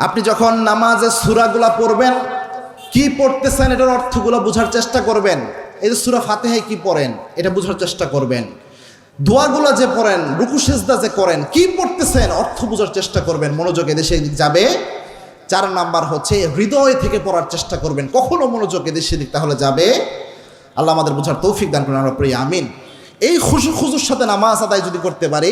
আপনি যখন নামাজে সূরাগুলা পড়বেন কি পড়তেছেন এটার অর্থগুলো বোঝার চেষ্টা করবেন। এই যে সূরা ফাতিহায় কি পড়েন এটা বোঝার চেষ্টা করবেন। দোয়াগুলো যে পড়েন, রুকু সিজদা যে করেন, কি পড়তেছেন অর্থ বোঝার চেষ্টা করবেন, মনোযোগ এদেশে যাবে। চার নাম্বার হচ্ছে হৃদয় থেকে পড়ার চেষ্টা করবেন, কখনো মনোযোগ এদেশে দিক তাহলে যাবে। আল্লাহ আমাদের বোঝার তৌফিক দান করেন, আমরা প্রিয় আমিন। এই খুশুর সাথে নামাজ আদায় যদি করতে পারি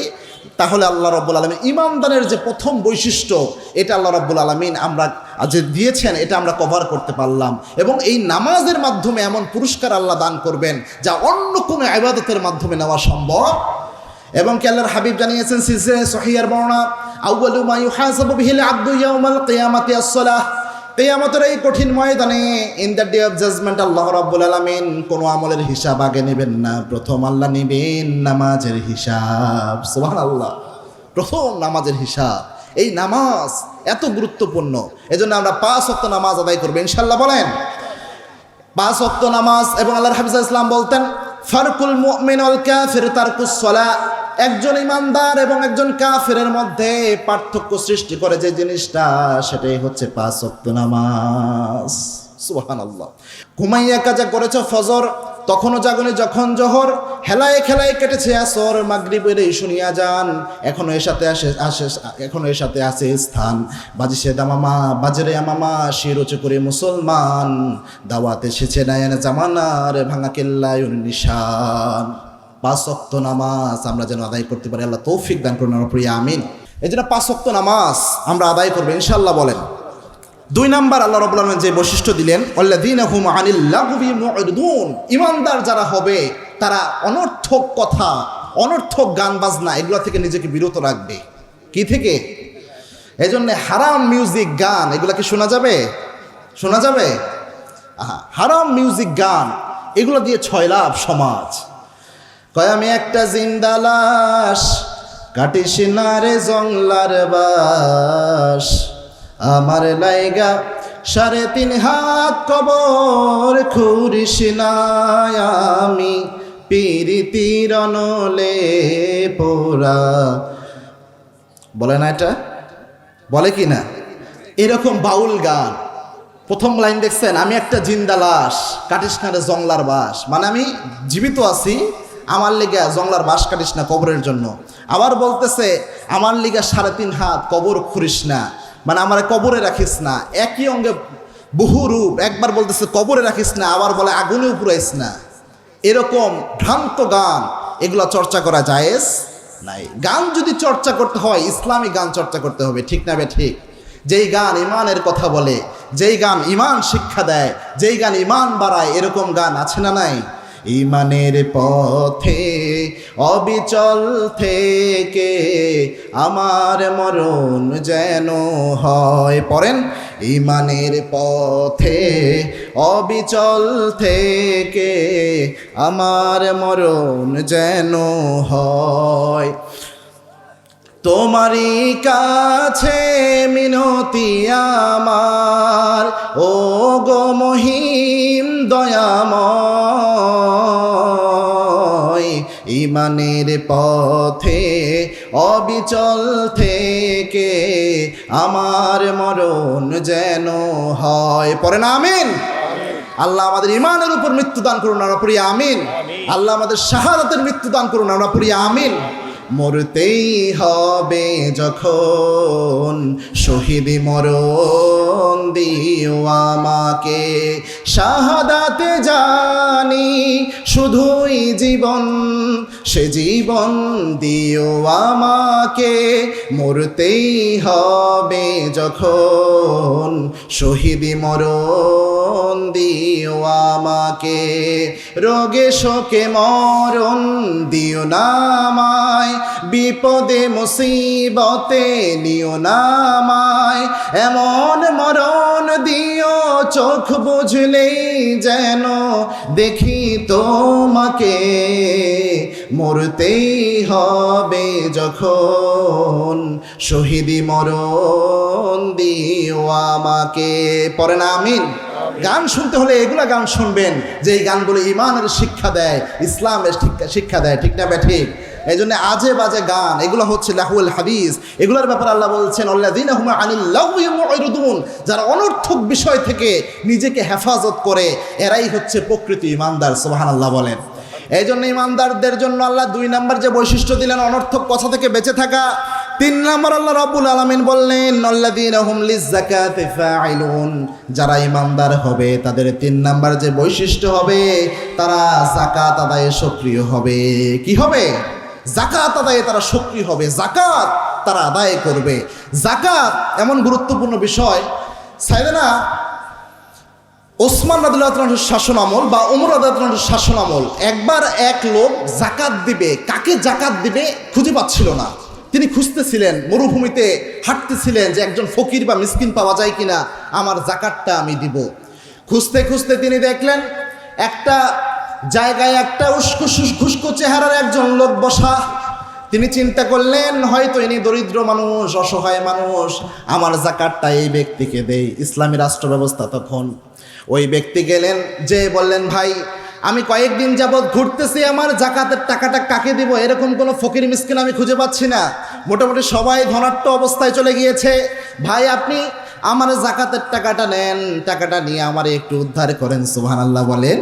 তাহলে আল্লাহ রাব্বুল আলামিন ঈমানদারের যে প্রথম বৈশিষ্ট্য এটা আল্লাহ রাব্বুল আলামিন আমরা যে দিয়েছেন এটা আমরা কভার করতে পারলাম, এবং এই নামাজের মাধ্যমে এমন পুরস্কার আল্লাহ দান করবেন যা অন্য কোনো ইবাদতের মাধ্যমে নেওয়া সম্ভব। এবং কি আল্লাহর হাবিব জানিয়েছেন সিলসিলায়ে সহিহার বর্ণনা, আউয়ালু মা ইউহাসাবু বিহিল আবদু ইয়াউমাল কিয়ামাতি আস-সালাহ, কিয়ামতের এই কঠিন ময়দানে in the day of judgement আল্লাহ রাব্বুল আলামিন কোনো আমলের হিসাব আগে নেবেন না, প্রথম আল্লাহ নেবেন নামাজের হিসাব, সুবহানাল্লাহ। প্রথম নামাজের হিসাব, এই নামাজ এত গুরুত্বপূর্ণ। এজন্য আমরা 5 ওয়াক্ত নামাজ আদায় করব ইনশাআল্লাহ বলেন। 5 ওয়াক্ত নামাজ। এবং আল্লাহর হাবিব সাল্লাল্লাহু আলাইহি ওয়াসাল্লাম বলতেন ফারকুল মুমিন ওয়াল কাফির তারকুস সালাহ, একজন ইমানদার এবং একজন কাফেরের মধ্যে পার্থক্য সৃষ্টি করে যে জিনিসটা সেটাই হচ্ছে 5 ওয়াক্ত নামাজ, সুবহানাল্লাহ। ঘুমাইয়া কাজা করেছ ফজর, তখনও জাগনি যখন জোহর, হেলায় খেলায় কেটেছে আসর, মাগরিবের এই শুনিয়া যান, এখনো এর সাথে আসে স্থান, বাজিছে দামামা বাজরে আমামা, শির উঁচু করে মুসলমান, দাওয়াত এসেছে নায়ান জামানার, ভাঙা কেল্লায় নিশান। 5 ওয়াক্ত নামাজ আমরা যেন আদায় করতে পারি, আল্লাহ তৌফিক দান করুন, আমার প্রিয় আমিন। এই জন্য 5 ওয়াক্ত নামাজ আমরা আদায় করবো ইনশাআল্লাহ বলেন। 2 নাম্বার আল্লাহ রাব্বুল আলামিন যে বৈশিষ্ট্য দিলেন আল্লাযীনা হুম আনিল লাগবি মু'রিদুন, ঈমানদার যারা হবে তারা অনর্থক কথা, অনর্থক গান বাজনা এগুলো থেকে নিজেকে বিরত রাখবে। কি থেকে? এজন্য হারাম মিউজিক গান এগুলা কি শোনা যাবে? শোনা যাবে? হারাম মিউজিক গান এগুলো দিয়ে 6 লাভ সমাজ। কয় আমি একটা জিন্দা লাশ, কাটিস না রে জংলার বাস, আমার লাইগা 3.5 হাত কবর খুঁড়িস না, আমি পিরিতির নলে পোড়া। বলে না এটা? বলে কি না? এরকম বাউল গান। প্রথম লাইন দেখছেন, আমি একটা জিন্দা লাশ, কাটিস না রে জংলার বাস, মানে আমি জীবিত আছি, আমার লিগা জংলার বাস কাটিস না কবরের জন্য। আবার বলতেছে আমার লিগা 3.5 হাত কবর খুঁড়িস না, মানে আমার কবরে রাখিস না। একই অঙ্গে বহু রূপ, একবার বলতেছে কবরে রাখিস না, আবার বলে আগুনে পুরাইস না। এরকম ভ্রান্ত গান এগুলা চর্চা করা জায়েজ নাই। গান যদি চর্চা করতে হয় ইসলামী গান চর্চা করতে হবে, ঠিক না বে ঠিক? যেই গান ইমানের কথা বলে, যেই গান ইমান শিক্ষা দেয়, যেই গান ইমান বাড়ায়, এরকম গান আছে না নাই? ইমানের পথে অবিচল থেকে আমার মরণ যেন হয়। পড়েন, ইমানের পথে অবিচল থেকে আমার মরণ যেন হয়। তোমারই কাছে মিনতি আমার, ও গো মহিম দয়াময়, ইমানের পথে অবিচল থেকে আমার মরণ যেন হয়। পড়েন আমিন। আল্লাহ আমাদের ইমানের উপর মৃত্যু দান করুন, আমরা পড়ি আমিন। আল্লাহ আমাদের শাহাদাতের মৃত্যু দান করুন, আমরা পড়ি আমিন। মরতেই হবে যখন শহীদি মরণ দিও আমাকে, শাহাদাতে জানি শুধুই জীবন, সে জীবন দিও আমাকে। মরতেই হবে যখন শহীদি মরণ দিও আমাকে, রোগে শোকে মরণ দিও না আমায়, বিপদে মুসিবতে নিও না আমায়, এমন মরণ দিও চোখ বুঝলেই যেন দেখি তোমাকে। মরতেই হবে যখন শহীদি মরণ দিও আমাকে। পড়েন আমিন। গান শুনতে হলে এগুলা গান শুনবেন, যে এই গানগুলো ইমানের শিক্ষা দেয়, ইসলামের শিক্ষা দেয়, ঠিক না ঠিক? এই জন্য আজে বাজে গান এগুলো হচ্ছে লাহুল হাদিস। এগুলোর ব্যাপারে আল্লাহ বলছেন আল্লাযীনা হুম আনিল লাহwi মুরিদুন, যারা অনর্থক বিষয় থেকে নিজেকে হেফাজত করে, এরাই হচ্ছে প্রকৃত ইমানদার। সুবহানাল্লাহ বলেন। এই জন্য ইমানদারদের জন্য আল্লাহ 2 নম্বর যে বৈশিষ্ট্য দিলেন অনর্থক কথা থেকে বেঁচে থাকা। 3 নম্বর আল্লাহ রাব্বুল আলামিন বললেন আল্লাযীনা হুম লিয-যাকাতি ফাঈলুন, যারা ইমানদার হবে তাদের 3 নম্বর যে বৈশিষ্ট্য হবে, তারা যাকাত আদায়ে সক্রিয় হবে। কি হবে? যাকাত আদায়ে তারা সক্রিয় হবে, যাকাত তারা আদায় করবে। যাকাত এমন গুরুত্বপূর্ণ বিষয়, সাইয়েদনা ওসমান রাদিয়াল্লাহু তাআলার শাসন আমল বা ওমর রাদিয়াল্লাহু তাআলার শাসন আমল, একবার এক লোক যাকাত দিবে, কাকে যাকাত দিবে খুঁজে পাচ্ছিল না। তিনি খুঁজতেছিলেন, মরুভূমিতে হাঁটতেছিলেন যে একজন ফকির বা মিসকিন পাওয়া যায় কিনা, আমার যাকাতটা আমি দিব। খুঁজতে খুঁজতে তিনি দেখলেন একটা জায়গায় একটা উস্কো চেহারার একজন লোক বসা। তিনি চিন্তা করলেন হয়তো ইনি দরিদ্র মানুষ, অসহায় মানুষ, আমার যাকাতটা এই ব্যক্তিকে দেই। ইসলামী রাষ্ট্র ব্যবস্থা তখন। ওই ব্যক্তি গেলেন, যে বললেন ভাই আমি কয়েকদিন যাবৎ ঘুরতেছি, আমার যাকাতের টাকাটা কাকে দিব, এরকম কোনো ফকির মিসকিন আমি খুঁজে পাচ্ছি না, মোটামুটি সবাই ধনাঢ্য অবস্থায় চলে গিয়েছে। ভাই আপনি আমার যাকাতের টাকাটা নেন, টাকাটা নিয়ে আমার একটু উদ্ধার করেন। সুবহানাল্লাহ বলেন।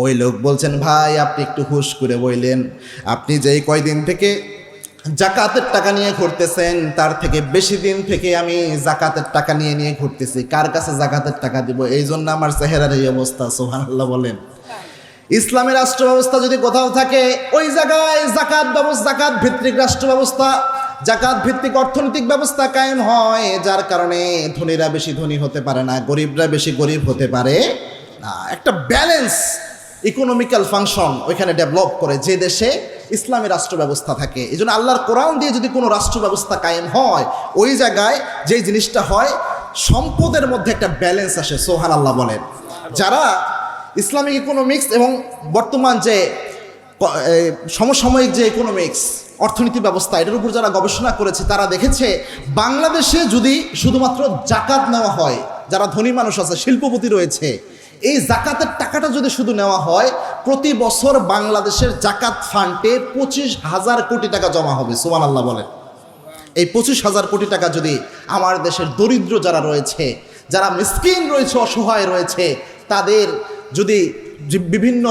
ওই লোক বলছেন ভাই আপনি একটু হুশ করে বললেন, আপনি যেই কয়দিন থেকে যাকাতের টাকা নিয়ে ঘুরতেছেন তার থেকে বেশি দিন থেকে আমি যাকাতের টাকা নিয়ে ঘুরতেছি, কার কাছে যাকাতের টাকা দিব, এই জন্য আমার চেহারার এই অবস্থা। সুবহানাল্লাহ বলেন। ইসলামের রাষ্ট্র ব্যবস্থা যদি কোথাও থাকে ওই জায়গায় জাকাত ভিত্তিক রাষ্ট্র ব্যবস্থা, জাকাত ভিত্তিক অর্থনৈতিক ব্যবস্থা কায়েম হয়, যার কারণে ধনীরা বেশি ধনী হতে পারে না, গরিবরা বেশি গরিব হতে পারে না। একটা ব্যালেন্স ইকোনমিক্যাল ফাংশন ওইখানে ডেভেলপ করে যে দেশে ইসলামী রাষ্ট্র ব্যবস্থা থাকে। এই জন্য আল্লাহর কোরআন দিয়ে যদি কোনো রাষ্ট্র ব্যবস্থা কায়েম হয়, ওই জায়গায় যেই জিনিসটা হয় সম্পদের মধ্যে একটা ব্যালেন্স আসে। সুবহানাল্লাহ বলেন। যারা ইসলামিক ইকোনমিক্স এবং বর্তমান যে সমসাময়িক যে ইকোনমিক্স অর্থনীতি ব্যবস্থা এটার উপর যারা গবেষণা করেছে তারা দেখেছে বাংলাদেশে যদি শুধুমাত্র জাকাত নেওয়া হয়, যারা ধনী মানুষ আছে শিল্পপতি রয়েছে, এই জাকাতের টাকাটা যদি শুধু নেওয়া হয়, প্রতি বছর বাংলাদেশের জাকাত ফান্ডে 25,000 কোটি টাকা জমা হবে। সুবহানাল্লাহ বলেন। এই 25,000 কোটি টাকা যদি আমার দেশের দরিদ্র যারা রয়েছে, যারা মিসকিন রয়েছে, অসহায় রয়েছে, তাদের যদি বিভিন্ন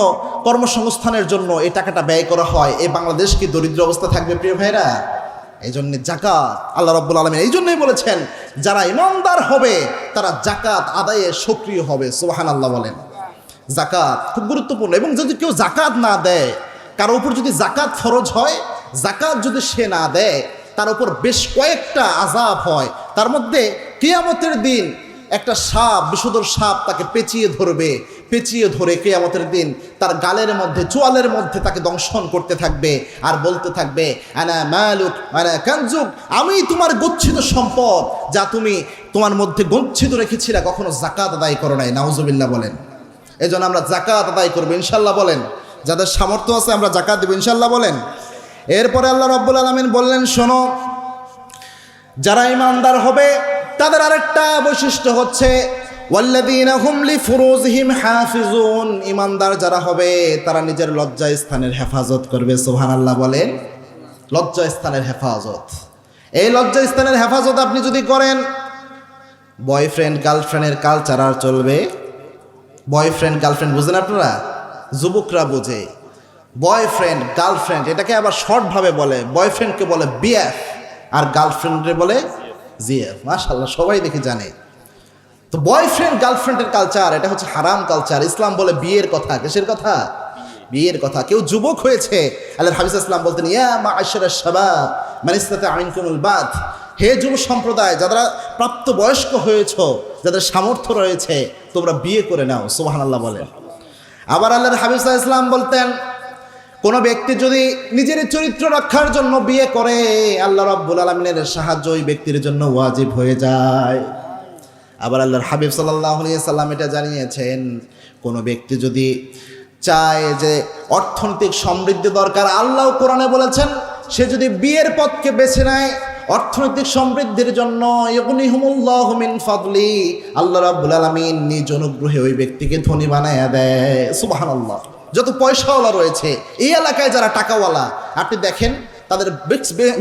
কর্মসংস্থানের জন্য এই টাকাটা ব্যয় করা হয়, এই বাংলাদেশ কি দরিদ্র অবস্থা থাকবে প্রিয় ভাইরা? এই জন্য জাকাত আল্লাহ রাব্বুল আলামিন এই জন্যই বলেছেন যারা ইমানদার হবে তারা জাকাত আদায়ে সক্রিয় হবে। সুবহানাল্লাহ বলেন। জাকাত খুব গুরুত্বপূর্ণ, এবং যদি কেউ জাকাত না দেয়, কারো উপর যদি জাকাত ফরজ হয়, জাকাত যদি সে না দেয়, তার উপর বেশ কয়েকটা আযাব হয়। তার মধ্যে কিয়ামতের দিন একটা সাপ, বিষধর সাপ তাকে পেঁচিয়ে ধরবে, পেঁচিয়ে ধরে কিয়ামতের দিন তার গালের মধ্যে, চোয়ালের মধ্যে তাকে দংশন করতে থাকবে আর বলতে থাকবে আনা মালুক আনা কানজুক, আমি তোমার গচ্ছিত সম্পদ যা তুমি তোমার মধ্যে গচ্ছিত রেখেছিলা, কখনো জাকাত আদায় করো নাই। নাউজুবিল্লাহ বলেন। এই জন্য আমরা জাকাত আদায় করবো ইনশাল্লাহ বলেন। যাদের সামর্থ্য আছে আমরা জাকাত দেবো ইনশাল্লাহ বলেন। এরপরে আল্লাহ রাব্বুল আলামিন বললেন, শোনো, যারা ইমানদার হবে তাদের আরেকটা বৈশিষ্ট্য হচ্ছে ওয়াল্লাযীনা হুম লিফুরুজিহিম হাফিজুন। ইমানদার যারা হবে তারা নিজের লজ্জা স্থানের হেফাজত করবে। সুবহানাল্লাহ বলেন। লজ্জা স্থানের হেফাজত, এই লজ্জা স্থানের হেফাজত আপনি যদি করেন, বয়ফ্রেন্ড গার্লফ্রেন্ডের কালচার আর চলবে। বয়ফ্রেন্ড গার্লফ্রেন্ড বুঝেন আপনারা? যুবকরা বোঝে। বয়ফ্রেন্ড গার্লফ্রেন্ড এটাকে আবার শর্টভাবে বলে, বয়ফ্রেন্ডকে বলে বিএফ আর গার্লফ্রেন্ডকে বলে জিএফ। মাশাআল্লাহ, সবাই দেখে জানে। তো বয়ফ্রেন্ড গার্লফ্রেন্ডের কালচার এটা হচ্ছে হারাম কালচার। ইসলাম বলে বিয়ের কথা। কিসের কথা? বিয়ের কথা। কেউ যুবক হয়েছে, আল্লাহর হাবিব সাল্লাল্লাহু আলাইহি ওয়াসাল্লাম বলতেন ইয়া মা'আশারাশ শাবাব মান ইসতাতা মিনকুমুল বাত, হে যুব সম্প্রদায়, যারা প্রাপ্ত বয়স্ক হয়েছো, যাদের সামর্থ্য রয়েছে, তোমরা বিয়ে করে নাও। সুবহানাল্লাহ বলেন। আবার আল্লাহর হাবিব সাল্লাল্লাহু আলাইহি ওয়াসাল্লাম বলতেন, কোনো ব্যক্তি যদি নিজের চরিত্র রক্ষার জন্য বিয়ে করে, আল্লাহ রাব্বুল আলামিনের সাহায্য ওই ব্যক্তির জন্য ওয়াজিব হয়ে যায়। আবার আল্লাহর হাবিব সাল্লাল্লাহু আলাইহি সাল্লাম এটা জানিয়েছেন, কোনো ব্যক্তি যদি চায় যে অর্থনৈতিক সমৃদ্ধি দরকার, আল্লাহ কোরআনে বলেছেন, সে যদি বিয়ের পথকে বেছে নেয় অর্থনৈতিক সমৃদ্ধির জন্য, ইগনিহুমুল্লাহু মিন ফাদলি, আল্লাহ রাব্বুল আলামিন নিজ অনুগ্রহে ওই ব্যক্তিকে ধনী বানায়া দেয়। সুবহানাল্লাহ। যত পয়সাওয়ালা রয়েছে এই এলাকায়, যারা টাকাওয়ালা, আপনি দেখেন তাদের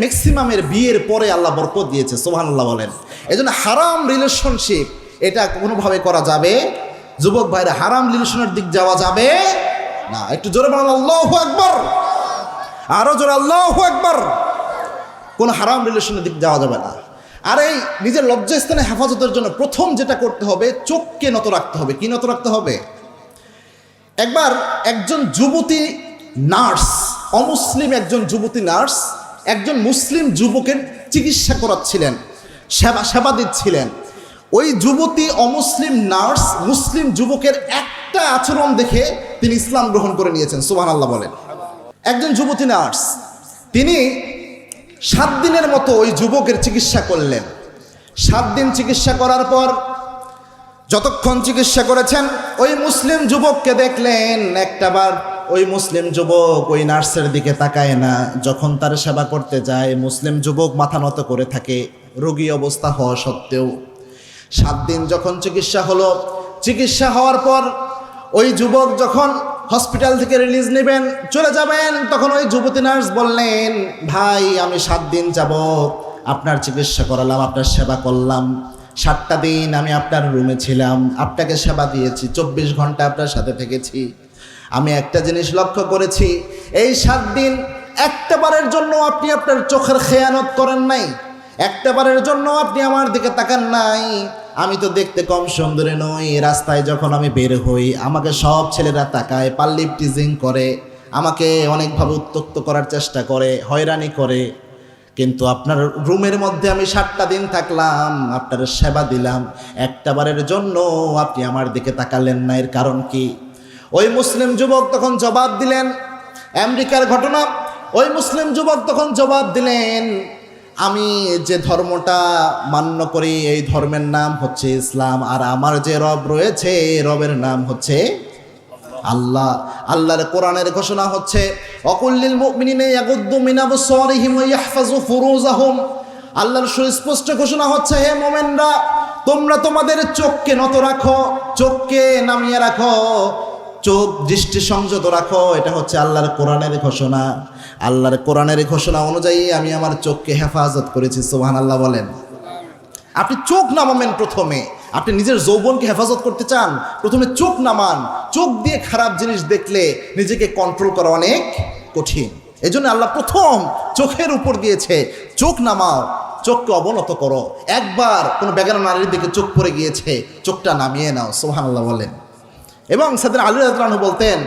ম্যাক্সিমামের বিয়ের পরে আল্লাহ বরকত দিয়েছে। সুবহানাল্লাহ বলেন। এই জন্য হারাম রিলেশনশিপ এটা কোনোভাবে করা যাবে, যুবক ভাইরা, হারাম রিলেশনের দিক যাওয়া যাবে না। একটু জোরে বলেন আল্লাহু আকবার, আরো জোরে আল্লাহু আকবার। কোন হারাম রিলেশনের দিক যাওয়া যাবে না। আর এই নিজের লজ্জাস্থানে হেফাজতের জন্য প্রথম যেটা করতে হবে, চোখকে নত রাখতে হবে। কি নত রাখতে হবে? একবার একজন যুবতী নার্স, অমুসলিম একজন যুবতী নার্স একজন মুসলিম যুবকের চিকিৎসা করাচ্ছিলেন, সেবা দিচ্ছিলেন। ওই যুবতী অমুসলিম নার্স মুসলিম যুবকের একটা আচরণ দেখে তিনি ইসলাম গ্রহণ করে নিয়েছেন। সুবহানাল্লাহ বলেন। একজন যুবতী নার্স, তিনি 7 দিনের মতো ওই যুবকের চিকিৎসা করলেন। 7 দিন চিকিৎসা করার পর, যতক্ষণ চিকিৎসা করেছেন, ওই মুসলিম যুবককে দেখলেন, একটাবার ওই মুসলিম যুবক ওই নার্সের দিকে তাকায় না। যখন তার সেবা করতে যায়, মুসলিম যুবক মাথা নত করে থাকে, রোগী অবস্থা হওয়া সত্ত্বেও। 7 দিন যখন চিকিৎসা হলো, চিকিৎসা হওয়ার পর ওই যুবক যখন হসপিটাল থেকে রিলিজ নেবেন, চলে যাবেন, তখন ওই যুবতী নার্স বললেন, ভাই, আমি 7 দিন যাবত আপনার চিকিৎসা করালাম, আপনার সেবা করলাম, 7টা দিন আমি আপনার রুমে ছিলাম, আপনাকে সেবা দিয়েছি, 24 ঘন্টা আপনার সাথে থেকেছি। আমি একটা জিনিস লক্ষ্য করেছি, এই 7 দিন একটাবারের জন্য আপনি আপনার চোখের খেয়ানত করেন নাই, একটাবারের জন্য আপনি আমার দিকে তাকান নাই। আমি তো দেখতে কম সুন্দরী নই, রাস্তায় যখন আমি বের হই আমাকে সব ছেলেরা তাকায়, পাল্লিপ টিজিং করে, আমাকে অনেকভাবে উত্ত্যক্ত করার চেষ্টা করে, হয়রানি করে। কিন্তু আপনার রুমের মধ্যে আমি 7টা দিন থাকলাম, আপনার সেবা দিলাম, একটাবারের জন্য আপনি আমার দিকে তাকালেন না, এর কারণ কি? ওই মুসলিম যুবক তখন জবাব দিলেন, আমেরিকার ঘটনা। ওই মুসলিম যুবক তখন জবাব দিলেন, আমি যে ধর্মটা মান্য করি এই ধর্মের নাম হচ্ছে ইসলাম, আর আমার যে রব রয়েছে রবের নাম হচ্ছে আল্লাহর কোরআনের ঘোষণা হচ্ছে অকুল্লিল মুমিনিনা ইয়াগুদ্দু মিন আবসারিহিম ওয়া ইয়াহফাজু ফুরুজাহুম। আল্লাহর সুস্পষ্ট ঘোষণা হচ্ছে, হে মুমিনরা, তোমরা তোমাদের চোখকে নত রাখো, চোখকে নামিয়ে রাখো, চোখ দৃষ্টি সংযত রাখো। এটা হচ্ছে আল্লাহর কোরআনের ঘোষণা। আল্লাহর কোরআনের ঘোষণা অনুযায়ী আমি আমার চোখকে হেফাজত করেছি। সুবহানাল্লাহ বলেন। আপনি চোখ নামাবেন প্রথমে। আপনি নিজের যৌবনকে হেফাজত করতে চান, প্রথমে চোখ নামান। চোখ দিয়ে খারাপ জিনিস দেখলে নিজেকে কন্ট্রোল করা অনেক কঠিন। এই জন্য আল্লাহ প্রথম চোখের উপর দিয়েছে, চোখ নামাও, চোখকে অবনত করো। একবার কোনো বেগানা নারীর দিকে চোখ পড়ে গিয়েছে, চোখটা নামিয়ে নাও। সুবহানাল্লাহ বলেন। এবং সাইয়েদনা আলী রাদিয়াল্লাহু আনহু বলতেন,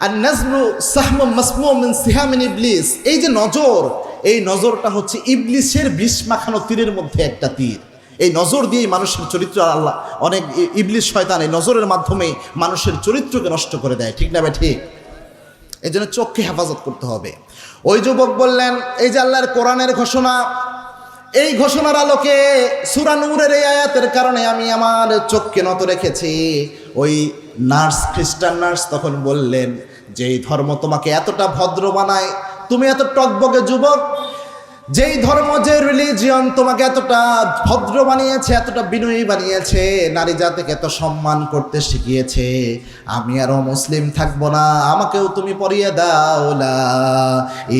আর নাজরু সাহমুম মাসমুম মিন সিহামিন ইবলিস। এই যে নজর, এই নজরটা হচ্ছে ইবলিসের বিষ মাখানো তীরের মধ্যে একটা তীর। এই নজর দিয়েই মানুষের চরিত্র আল্লাহ অনেক ইবলিস শয়তান এই নজরের মাধ্যমে মানুষের চরিত্রকে নষ্ট করে দেয়। ঠিক না ভাই? ঠিক। এই জন্য চোখকে হেফাজত করতে হবে। ওই যুবক বললেন, এই যে আল্লাহর কোরআনের ঘোষণা, এই ঘোষণার আলোকে সূরা নূরের এই আয়াতের কারণে আমি আমার চোখকে নত রেখেছি। ওই নার্স, খ্রিস্টান নার্স তখন বললেন যে এই ধর্ম তোমাকে এতটা ভদ্র বানায়, তুমি এত টকবকে যুবক, যেই ধর্ম, যে রিলিজিয়ন তোমাকে এতটা ভদ্র বানিয়েছে, এতটা বিনয়ী বানিয়েছে, নারী জাতিকে এত সম্মান করতে শিখিয়েছে, আমি আরও মুসলিম থাকবো না, আমাকেও তুমি পড়িয়ে দাও লা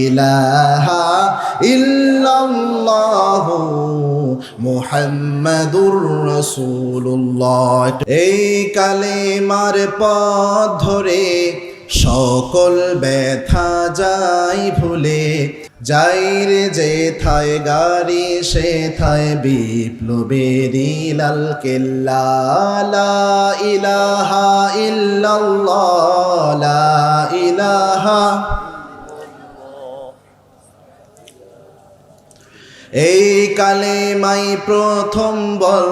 ইলাহা ইল্লাল্লাহু মুহাম্মাদুর রাসূলুল্লাহ। এই কালেমার পথ ধরে সকল ব্যথা যাই ভুলে, যাই রে যেথায় গাড়ি সেথায় বিপ্লবেরই লাল কেল্লা। লা ইলাহা ইল্লাল্লাহ, লা ইলাহা। এই কালেমাই প্রথম বল,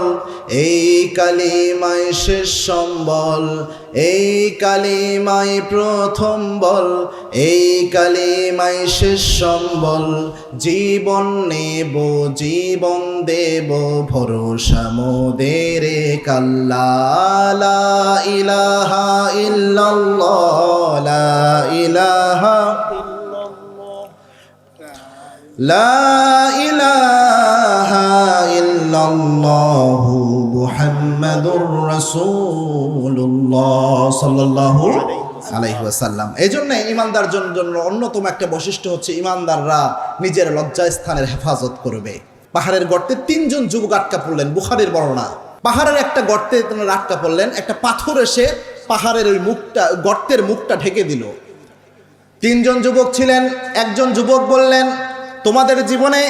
এই কালেমাই শেষ সম্বল, এই কালেমাই প্রথম বল, এই কালেমাই শেষ সম্বল। জীবন নেব, জীবন দেব, ভরসা মোদের কাল্লা। লা ইলাহা ইল্লাল্লাহ, লা ইলাহা, লা ইলাহা ইল্লাল্লাহু মুহাম্মাদুর রাসূলুল্লাহ সাল্লাল্লাহু আলাইহি ওয়াসাল্লাম। এই জন্য ইমানদার জন্য অন্যতম একটা বৈশিষ্ট্য হচ্ছে ইমানদাররা নিজের লজ্জাস্থানের হেফাজত করবে। পাহাড়ের গর্তে 3 জন যুবক আটকা পড়লেন, বুখারীর বর্ণনা। পাহাড়ের একটা গর্তে তারা আটকা পড়লেন, একটা পাথর এসে পাহাড়ের ওই মুখটা, গর্তের মুখটা ঢেকে দিল। 3 জন যুবক ছিলেন। একজন যুবক বললেন, তোমাদের জীবনে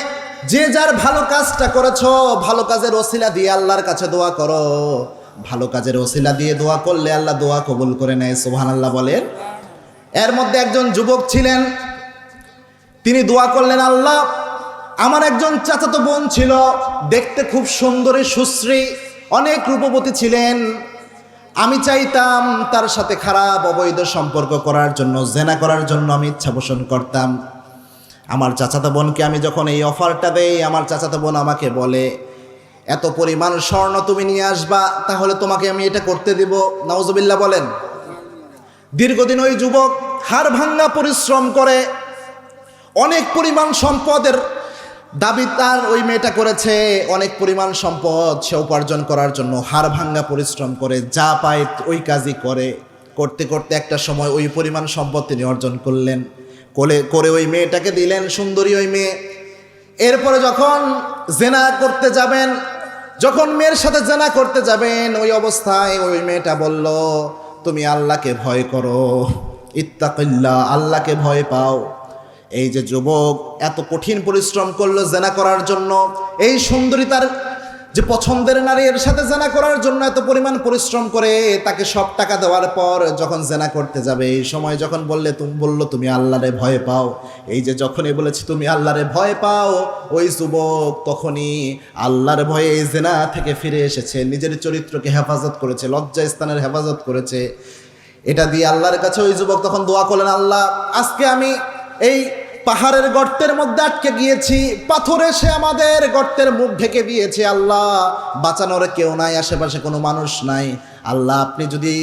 যে যার ভালো কাজটা করেছো, ভালো কাজের ওসিলা দিয়ে আল্লাহর কাছে দোয়া করো। ভালো কাজের ওসিলা দিয়ে দোয়া করলে আল্লাহ দোয়া কবুল করে নেয়। সুবহানাল্লাহ বলেন। এর মধ্যে একজন যুবক ছিলেন, তিনি দোয়া করলেন, আল্লাহ, আমার একজন চাচাতো বোন ছিল, দেখতে খুব সুন্দরী, সুশ্রী, অনেক রূপবতী ছিলেন। আমি চাইতাম তার সাথে খারাপ অবৈধ সম্পর্ক করার জন্য, জেনা করার জন্য আমি ইচ্ছা পোষণ করতাম। আমার চাচাতো বোনকে আমি যখন এই অফারটা দেই, আমার চাচাতো বোন আমাকে বলে, এত পরিমাণ স্বর্ণ তুমি নিয়ে আসবা, তাহলে তোমাকে আমি এটা করতে দিব। নাউজুবিল্লাহ বলেন। দীর্ঘদিন ওই যুবক হাড় ভাঙ্গা পরিশ্রম করে অনেক পরিমাণ সম্পদের দাবি তার ওই মেয়েটা করেছে। অনেক পরিমাণ সম্পদ সে উপার্জন করার জন্য হাড় ভাঙ্গা পরিশ্রম করে, যা পায় ওই কাজই করে। করতে করতে একটা সময় ওই পরিমাণ সম্পদ তিনি অর্জন করলেন, করে ওই মেয়েটাকে দিলেন, সুন্দরী ওই মেয়ে। এরপরে যখন জেনা করতে যাবেন, যখন মেয়ের সাথে জেনা করতে যাবেন, ওই অবস্থায় ওই মেয়েটা বলল, তুমি আল্লাহকে ভয় করো, ইত্তাকিল্লাহ, আল্লাহকে ভয় পাও। এই যে যুবক এত কঠিন পরিশ্রম করলো জেনা করার জন্য, এই সুন্দরী তার যে পছন্দের নারী, এর সাথে জেনা করার জন্য এত পরিমাণ পরিশ্রম করে তাকে সব টাকা দেওয়ার পর যখন জেনা করতে যাবে, এই সময় যখন বললো তুমি আল্লাহরে ভয় পাও, এই যে যখনই বলেছি তুমি আল্লাহরে ভয় পাও, ওই যুবক তখনই আল্লাহর ভয়ে এই জেনা থেকে ফিরে এসেছে, নিজের চরিত্রকে হেফাজত করেছে, লজ্জাস্থানের হেফাজত করেছে। এটা দিয়ে আল্লাহর কাছে ওই যুবক তখন দোয়া করলেন, আল্লাহ, আজকে আমি এই পাহাড়ের গর্তের মধ্যে আটকে গিয়েছি, পাথর এসে আমাদের গর্তের মুখ ঢেকে দিয়েছে। আল্লাহ, বাঁচানোর কেউ নাই, আশেপাশে কোনো মানুষ নাই, আল্লাহ আপনি যদি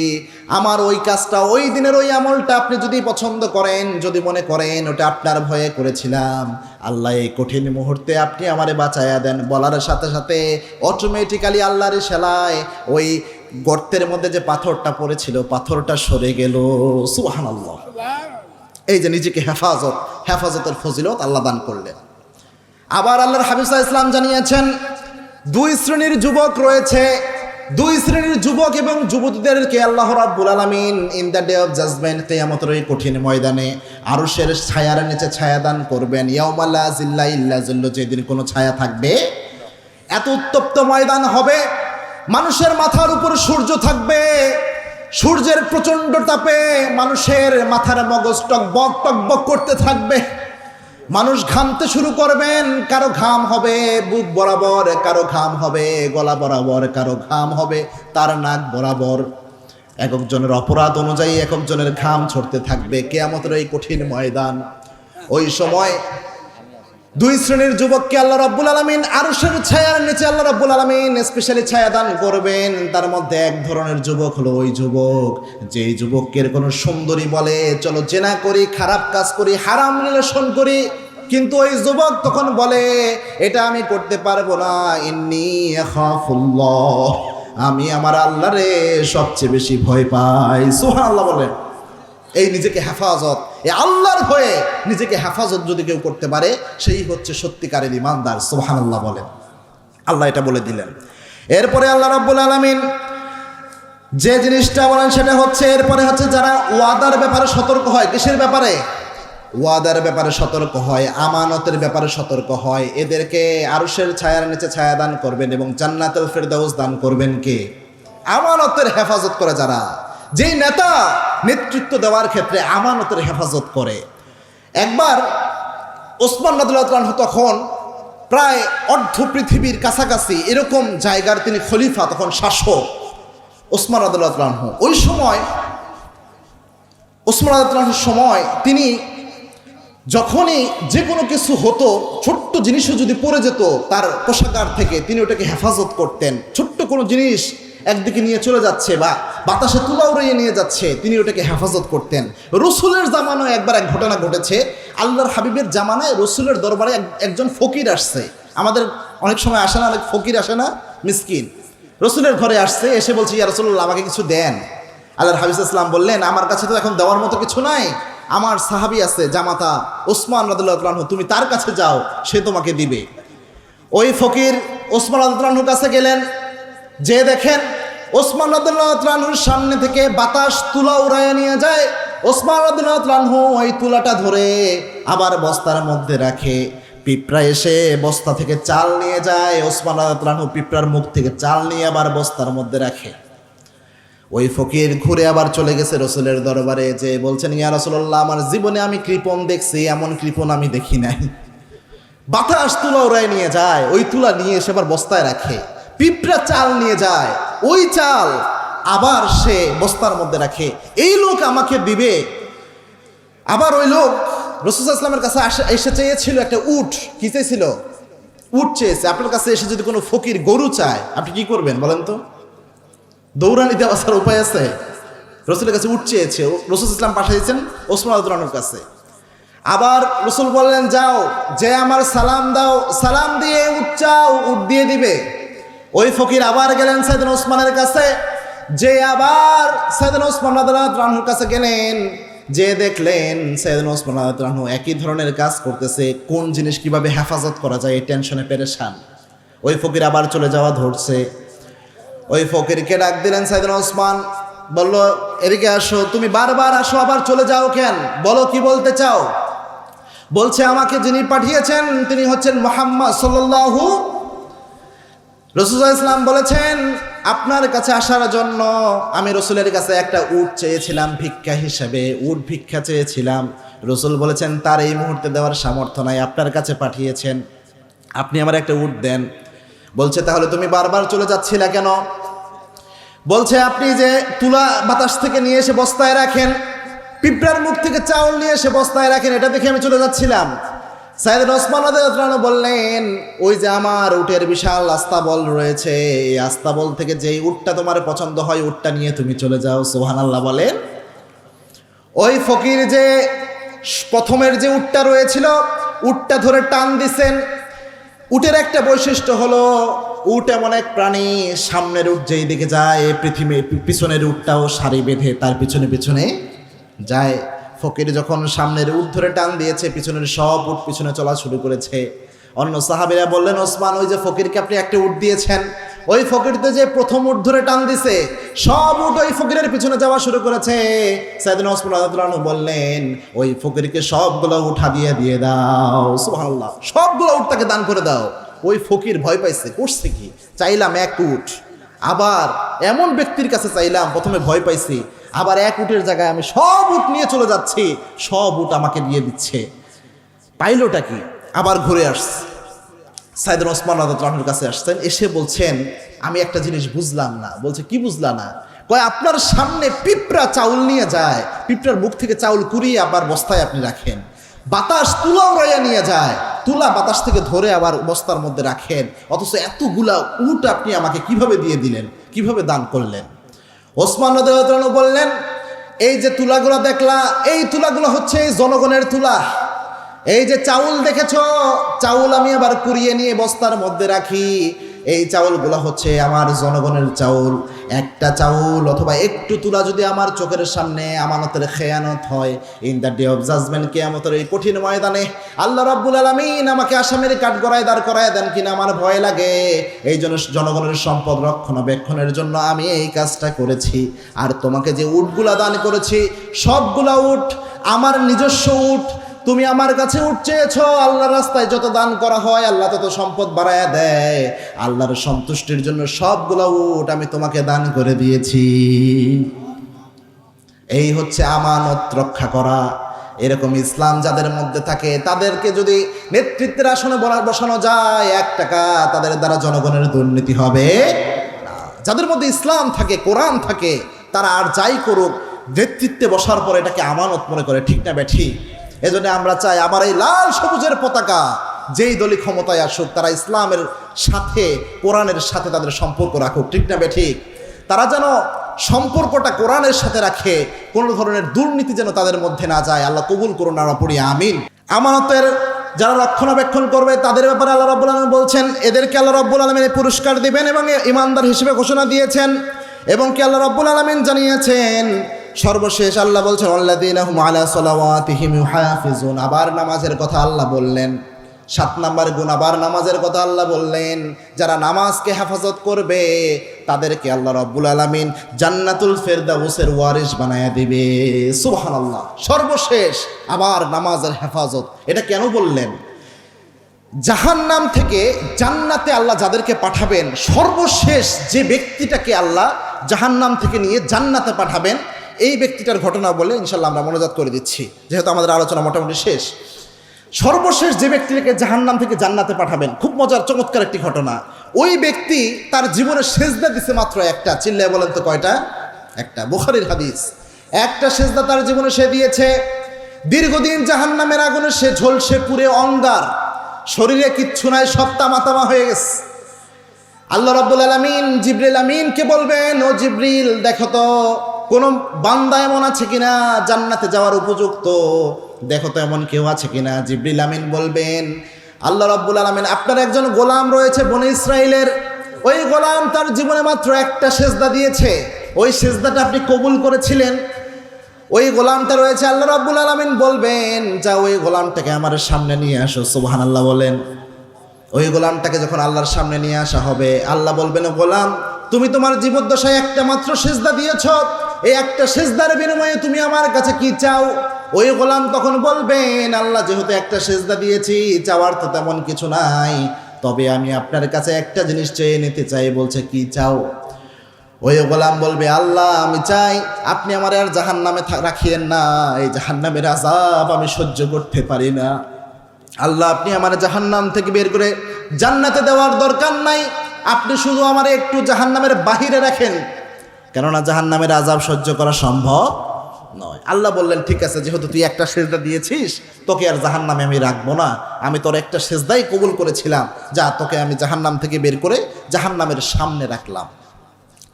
আমার ওই কাজটা, ওই দিনের ওই আমলটা আপনি যদি পছন্দ করেন, যদি মনে করেন ওটা আপনার ভয়ে করেছিলাম, আল্লাহ এই কঠিন মুহূর্তে আপনি আমারে বাঁচায়া দেন। বলার সাথে সাথে অটোমেটিক্যালি আল্লাহর সেলায় ওই গর্তের মধ্যে যে পাথরটা পড়েছিল পাথরটা সরে গেল। সুবহানাল্লাহ। এই যে নিজেকে হেফাজতের ফজিলত আল্লাহ দান করলেন। আবার আল্লাহর হাবিব সাল্লাল্লাহু আলাইহি ওয়াসাল্লাম জানিয়েছেন, দুই শ্রেণীর যুবক রয়েছে, দুই শ্রেণীর যুবক এবং যুবতীদেরকে আল্লাহ রাব্বুল আলামিন in the day of judgment, কিয়ামতের ওই কঠিন ময়দানে আরশের ছায়ার নিচে ছায়া দান করবেন। ইয়াউমা লা জিল্লা ইল্লা জিল্লু, যেদিন কোনো ছায়া থাকবে। এত উত্তপ্ত ময়দান হবে, মানুষের মাথার উপর সূর্য থাকবে, সূর্যের প্রচণ্ড তাপে মানুষের মাথার মগজ টকবক টকবক করতে থাকবে। মানুষ ঘামতে শুরু করবেন, কারো ঘাম হবে বুক বরাবর, কারো ঘাম হবে গলা বরাবর, কারো ঘাম হবে তার নাক বরাবর। এক একজনের অপরাধ অনুযায়ী এক একজনের ঘাম ছড়তে থাকবে। কিয়ামতের এই কঠিন ময়দান, ওই সময় দুই শ্রেণীর যুবককে আল্লাহ রাব্বুল আলামিন আরশের ছায়ার নিচে আল্লাহ রাব্বুল আলামিন স্পেশালি ছায়া দান করবেন। তার মধ্যে এক ধরনের যুবক হলো ওই যুবক যেই যুবকের কোনো সুন্দরী বলে চলো জেনা করি, খারাপ কাজ করি, হারাম রিলেশন করি, কিন্তু ওই যুবক তখন বলে এটা আমি করতে পারবো না। ইন্নী আখাফুল্লাহ, আমি আমার আল্লাহরে সবচেয়ে বেশি ভয় পাই। সুবহানাল্লাহ বলেন। এই নিজেকে হেফাজত, এই আল্লাহর ভয়ে নিজেকে হেফাজত যদি কেউ করতে পারে সেই হচ্ছে সত্যিকারের ইমানদার। সুবহানাল্লাহ বলেন। আল্লাহ এটা বলে দিলেন। এরপরে আল্লাহ রাব্বুল আলামিন যে জিনিসটা বলেন সেটা হচ্ছে, এরপরে হচ্ছে যারা ওয়াদার ব্যাপারে সতর্ক হয়। কিসের ব্যাপারে? ওয়াদার ব্যাপারে সতর্ক হয়, আমানতের ব্যাপারে সতর্ক হয়, এদেরকে আরশের ছায়ার নিচে ছায়া দান করবেন এবং জান্নাতুল ফেরদাউস দান করবেন কে? আমানতের হেফাজত করে যারা। যেই নেতা নেতৃত্ব দেওয়ার ক্ষেত্রে আমানতের হেফাজত করে। একবার ওসমান রাদিয়াল্লাহু আনহু তখন প্রায় অর্ধ পৃথিবীর কাছাকাছি এরকম জায়গার তিনি খলিফা, তখন শাসক ওসমান রাদিয়াল্লাহু আনহু। ওই সময় ওসমান রাদিয়াল্লাহু আনহুর সময় তিনি যখনই যে কোনো কিছু হতো, ছোট্ট জিনিসও যদি পড়ে যেত তার কোষাগার থেকে, তিনি ওটাকে হেফাজত করতেন। ছোট্ট কোনো জিনিস একদিকে নিয়ে চলে যাচ্ছে বা বাতাসে তুলা উড়িয়ে নিয়ে যাচ্ছে, তিনি ওটাকে হেফাজত করতেন। রসুলের জামানায় একবার এক ঘটনা ঘটেছে। আল্লাহর হাবিবের জামানায় রসুলের দরবারে একজন ফকির আসছে। আমাদের অনেক সময় আসে না, অনেক ফকির আসে না, মিসকিন। রসুলের ঘরে আসছে, এসে বলছে ইয়া রাসূলুল্লাহ আমাকে কিছু দেন। আল্লাহর হাবিব সাল্লাল্লাহু আলাইহি ওয়াসাল্লাম বললেন আমার কাছে তো এখন দেওয়ার মতো কিছু নাই, আমার সাহাবী আছে জামাতা ওসমান রাদিয়াল্লাহু আনহু, তুমি তার কাছে যাও, সে তোমাকে দিবে। ওই ফকির ওসমান রাদিয়াল্লাহু আনহুর কাছে গেলেন, যে দেখেন ওসমান রাদিয়াল্লাহু আনহুর সামনে থেকে বাতাস তুলা উড়াইয়া নিয়ে যায়। ওসমান রাদিয়াল্লাহু আনহু ওই তুলাটা ধরে আবার বস্তার মধ্যে রাখে। পিঁপড়া এসে বস্তা থেকে চাল নিয়ে যায়, ওসমান রাদিয়াল্লাহু আনহু পিঁপড়ার মুখ থেকে চাল নিয়ে আবার বস্তার মধ্যে রাখে। ওই ফকির ঘুরে আবার চলে গেছে রসুলের দরবারে, যে বলছেন ইয়া রাসূলুল্লাহ আমার জীবনে আমি কৃপণ দেখছি, এমন কৃপণ আমি দেখি নাই। বাতাস তুলা উড়ায় নিয়ে যায়, ওই তুলা নিয়ে এসে আবার বস্তায় রাখে। পিঁপড়া চাল নিয়ে যায়, ওই চাল আবার সে বস্তার মধ্যে রাখে। এই লোক আমাকে দিবে। আবার ওই লোক রাসূল সাল্লাল্লাহু আলাইহি ওয়াসাল্লামের কাছে এসে চেয়েছিল একটা উট। কি চেয়েছিল? উট চেয়েছে। আপনার কাছে এসে যদি কোনো ফকির গরু চায় আপনি কি করবেন বলেন তো? দৌড়ানি দেওয়া ছাড়া উপায় আছে? রসুলের কাছে উট চেয়েছে, রাসূল ইসলাম পাঠিয়েছেন ওসমান রাদিয়াল্লাহু আনহুর কাছে। আবার রসুল বললেন যাও, যে আমার সালাম দাও, সালাম দিয়ে উট চাও, উট দিয়ে দিবে। ওই ফকির আবার গেলেন সাইয়েদনা ওসমানের কাছে, যে আবার সাইয়েদনা ওসমান রাদিয়াল্লাহু আনহুর কাছে গেলেন, যে দেখলেন সাইয়েদনা ওসমান রাদিয়াল্লাহু আনহু একই ধরনের কাজ করতেছে, কোন জিনিস কিভাবে হেফাজত করা যায় এই টেনশনে পেরেশান। ওই ফকির আবার চলে যাওয়া ধরছে। ওই ফকিরকে ডাক দিলেন সাইয়েদনা ওসমান, বলল এদিকে আসো, তুমি বারবার আসো আবার চলে যাও কেন? বলো কি বলতে চাও? বলছে আমাকে যিনি পাঠিয়েছেন তিনি হচ্ছেন মুহাম্মদ সাল্লাল্লাহু। রাসূল সাল্লাল্লাহু আলাইহি ওয়াসাল্লাম বলেছেন আপনার কাছে আসার জন্য আমি রসুলের কাছে একটা উট চেয়েছিলাম ভিক্ষা হিসেবে, উট ভিক্ষা চেয়েছিলাম। রসুল বলেছেন তার এই মুহূর্তে দেওয়ার সামর্থ্য নাই, আপনার কাছে পাঠিয়েছেন, আপনি আমার একটা উট দেন। বলছে তাহলে তুমি বারবার চলে যাচ্ছিলা কেন? বলছে আপনি যে তুলা বাতাস থেকে নিয়ে এসে বস্তায় রাখেন, পিঁপড়ার মুখ থেকে চাউল নিয়ে এসে বস্তায় রাখেন, এটা দেখে আমি চলে যাচ্ছিলাম। সাইয়েদনা ওসমান রাদিয়াল্লাহু আনহু বললেন, ওই যে আমার উটের বিশাল আস্তাবল রয়েছে, এই আস্তাবল থেকে যেই উটটা তোমার পছন্দ হয় উটটা নিয়ে তুমি চলে যাও। সুবহানাল্লাহ বলেন। ওই ফকির যে প্রথমের যে উটটা রয়েছিল উটটা ধরে টান দিছেন। উটের একটা বৈশিষ্ট্য হলো, উট এমন এক প্রাণী, সামনের উট যেই দিকে যায় পৃথিবী পিছনের উটটাও সারি বেঁধে তার পিছনে পিছনে যায়। ফকির যখন সামনের উট ধরে টান দিয়েছে, পিছনের সব উট পিছনে চলা শুরু করেছে। অন্য সাহাবীরা বললেন, ওসমান ওই যে ফকিরকে আপনি একটা উট দিয়েছেন, ওই ফকিরতে যে প্রথম উট ধরে টান দিছে সব উট ওই ফকিরের পিছনে যাওয়া শুরু করেছে। সাইয়েদনা ওসমান রাদিয়াল্লাহু আনহু বললেন, ওই ফকিরকে সবগুলো উট হাদিয়া দিয়ে দাও। সুবহানাল্লাহ, সবগুলো উট তাকে দান করে দাও। ওই ফকির ভয় পাইছে, করছে কি, চাইলাম এক উট, আবার এমন ব্যক্তির কাছে চাইলাম, প্রথমে ভয় পাইছি, আবার এক উটের জায়গায় আমি সব উট নিয়ে চলে যাচ্ছি, সব উট আমাকে দিয়ে দিচ্ছে, পাইলোটা কি? আবার ঘুরে আসছে। সাইয়েদনা ওসমান রাদিয়াল্লাহু আনহুর কাছে আসছেন, এসে বলছেন, আমি একটা জিনিস বুঝলাম না। বলছে, কি বুঝলা না? কয়, আপনার সামনে পিঁপড়া চাউল নিয়ে যায়, পিঁপড়ার মুখ থেকে চাউল কুড়িয়ে আবার বস্তায় আপনি রাখেন, বাতাস তুলা উড়াইয়া নিয়ে যায়, তুলা বাতাস থেকে ধরে আবার বস্তার মধ্যে রাখেন, অথচ এতগুলা উট আপনি আমাকে কিভাবে দিয়ে দিলেন, কিভাবে দান করলেন? ওসমান রাদিয়াল্লাহু আনহু বললেন, এই যে তুলাগুলো দেখলা, এই তুলাগুলো হচ্ছে জনগণের তুলা। এই যে চাউল দেখেছো, চাউল আমি আবার কুড়িয়ে নিয়ে বস্তার মধ্যে রাখি, এই চাউলগুলো হচ্ছে আমার জনগণের চাউল। একটা চাউল অথবা একটু তুলা যদি আমার চোখের সামনে আমানতের খেয়ানত হয়, in the day of judgment, কিয়ামতের এই কঠিন ময়দানে আল্লাহ রাব্বুল আলামিন আমাকে আসামির কাঠগড়ায় দাঁড় করায় দেন কিনা আমার ভয় লাগে। এই জন্য জনগণের সম্পদ রক্ষণাবেক্ষণের জন্য আমি এই কাজটা করেছি। আর তোমাকে যে উটগুলা দান করেছি সবগুলা উট আমার নিজস্ব উট। তুমি আমার কাছে উট চেয়েছ, আল্লাহর রাস্তায় যত দান করা হয় আল্লাহ তত সম্পদ বাড়ায়া দেয়। আল্লাহর সন্তুষ্টির জন্য সবগুলো উট আমি তোমাকে দান করে দিয়েছি। এই হচ্ছে আমানত রক্ষা করা। এরকম ইসলাম যাদের মধ্যে থাকে তাদেরকে যদি নেতৃত্বের আসনে বসানো যায়, 1 টাকা তাদের দ্বারা জনগণের দুর্নীতি হবে না। যাদের মধ্যে ইসলাম থাকে, কোরআন থাকে, তারা আর যাই করুক নেতৃত্বে বসার পর এটাকে আমানত মনে করে, ঠিক না বেঠি? এজন্য আমরা চাই আমার এই লাল সবুজের পতাকা যেই দলই ক্ষমতায় আসুক তারা ইসলামের সাথে, কোরআনের সাথে তাদের সম্পর্ক রাখুক, ঠিক না বেঠিক? তারা যেন সম্পর্কটা কোরআনের সাথে রাখে, কোনো ধরনের দুর্নীতি যেন তাদের মধ্যে না যায়। আল্লাহ কবুল করুন, আমরা পড়ি আমিন। আমানতের যারা রক্ষণাবেক্ষণ করবে তাদের ব্যাপারে আল্লাহ রাব্বুল আলামিন বলছেন, এদেরকে আল্লাহ রাব্বুল আলামিন পুরস্কার দিবেন এবং ইমানদার হিসেবে ঘোষণা দিয়েছেন। এবং কি আল্লাহ রাব্বুল আলামিন জানিয়েছেন, সর্বশেষ আল্লাহ বলছেন, আল্লাযীনা হুম আলা সালাওয়াতিহিম ইউহাফিজুন। আবার নামাজের কথা আল্লাহ বললেন, 7 নাম্বার গুণ আবার নামাজের কথা আল্লাহ বললেন। যারা নামাজকে হেফাজত করবে তাদেরকে আল্লাহ রাব্বুল আলামিন জান্নাতুল ফেরদাউসের ওয়ারিস বানায়া দিবে। সুবহানাল্লাহ। সর্বশেষ আবার নামাজের হেফাজত, এটা কেন বললেন? জাহান্নাম থেকে জান্নাতে আল্লাহ যাদেরকে পাঠাবেন, সর্বশেষ যে ব্যক্তিটাকে আল্লাহ জাহান্নাম থেকে নিয়ে জান্নাতে পাঠাবেন, এই ব্যক্তিটার ঘটনা বলে ইনশাল্লাহ আমরা মনোজাত করে দিচ্ছি, যেহেতু আমাদের আলোচনা মোটামুটি শেষ। সর্বশেষ যে ব্যক্তিকে জাহান্নাম থেকে জান্নাতে পাঠাবেন, খুব মজার চমৎকার একটি ঘটনা। ওই ব্যক্তি তার জীবনে সেজদা দিছে মাত্র একটা। চিল্লায় বলেন তো কয়টা? একটা। বুখারীর হাদিস। একটা সেজদা তার জীবনে সে দিয়েছে। দীর্ঘদিন জাহান্নামের আগুনে সে ঝলসে পুড়ে অঙ্গার, শরীরে কিচ্ছু নাই, সব তামা হয়ে গেছে। আল্লাহ রাব্বুল আলামিন জিবরিল আমিনকে বলবেন, ও জিবরিল দেখো তো কোনো বান্দা এমন আছে কিনা জান্নাতে যাওয়ার উপযুক্ত, দেখো তো এমন কেউ আছে কিনা। জিবরিল আমিন বলবেন, আল্লাহ রাব্বুল আলামিন আপনার একজন গোলাম রয়েছে বনি ইসরাইলের, ওই গোলাম তার জীবনে মাত্র একটা সেজদা দিয়েছে, ওই সেজদাটা আপনি কবুল করেছিলেন, ওই গোলামটা রয়েছে। আল্লাহ রাব্বুল আলামিন বলবেন, যা ওই গোলামটাকে আমার সামনে নিয়ে আসো। সুবহানাল্লাহ বলেন। ওই গোলামটাকে যখন আল্লাহর সামনে নিয়ে আসা হবে, আল্লাহ বলবেন, গোলাম তুমি তোমার জীবদ্দশায় একটা মাত্র সেজদা দিয়েছ, এই একটা সেজদার বিনিময়ে তুমি আমার কাছে কি চাও? ওই গোলাম তখন বলবেন, আল্লাহ যেহেতু একটা সেজদা দিয়েছি, চাওয়ার তো তেমন কিছু নাই, তবে আমি আপনার কাছে একটা জিনিস চেয়ে নিতে চাই। বলছে, কি চাও? ওই গোলাম বলবে, আল্লাহ আমি চাই আপনি আমার আর জাহান্নামে রাখিয়েন না, এই জাহান্নামের আযাব আমি সহ্য করতে পারি না। আল্লাহ আপনি আমার জাহান্নাম থেকে বের করে জান্নাতে দেওয়ার দরকার নাই, আপনি শুধু আমার একটু জাহান্নামের বাহিরে রাখেন, কেননা জাহান্নামের আযাব সহ্য করা সম্ভব নয়। আল্লাহ বললেন ঠিক আছে, যেহেতু তুই একটা সেজদা দিয়েছিস, তোকে আর জাহান্নামে আমি রাখবো না। আমি তোর একটা সেজদাই কবুল করেছিলাম, যা তোকে আমি জাহান্নাম থেকে বের করে জাহান্নামের সামনে রাখলাম,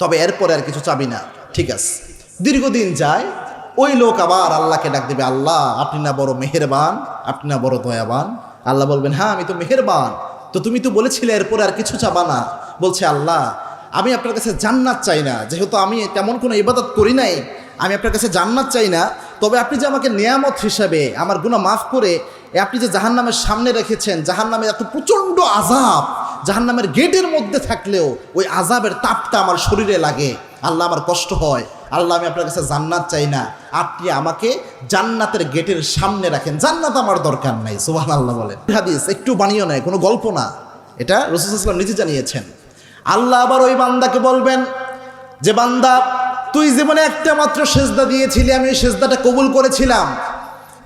তবে এরপরে আর কিছু চাবি না। ঠিক আছে। দীর্ঘদিন যায়, ওই লোক আবার আল্লাহকে ডাক দেবে, আল্লাহ আপনি না বড় মেহেরবান, আপনি না বড় দয়াবান। আল্লাহ বলবেন হ্যাঁ আমি তো মেহেরবান, তো তুমি তো বলেছিলে এরপরে আর কিছু চাবা না। বলছে আল্লাহ আমি আপনার কাছে জান্নাত চাই না, যেহেতু আমি তেমন কোনো ইবাদত করি নাই, আমি আপনার কাছে জান্নাত চাই না, তবে আপনি যে আমাকে নিয়ামত হিসাবে আমার গুনাহ মাফ করে আপনি যে জাহান্নামের সামনে রেখেছেন, জাহান্নামের এত প্রচণ্ড আযাব, জাহান্নামের গেটের মধ্যে থাকলেও ওই আযাবের তাপটা আমার শরীরে লাগে, আল্লাহ আমার কষ্ট হয়, আল্লাহ আমি আপনার কাছে জান্নাত চাই না, আপনি আমাকে জান্নাতের গেটের সামনে রাখেন, জান্নাত আমার দরকার নাই। সুবহানাল্লাহ বলেন। হাদিস একটু বানিয়ে নেয়, কোনো গল্প না, এটা রাসূল সাল্লাল্লাহু আলাইহি ওয়াসাল্লাম নিজে জানিয়েছেন। আল্লাহ আবার ওই বান্দাকে বলবেন যে বান্দা তুই জীবনে একটা মাত্র সেজদা দিয়েছিলি, আমি ওই সেজদাটা কবুল করেছিলাম,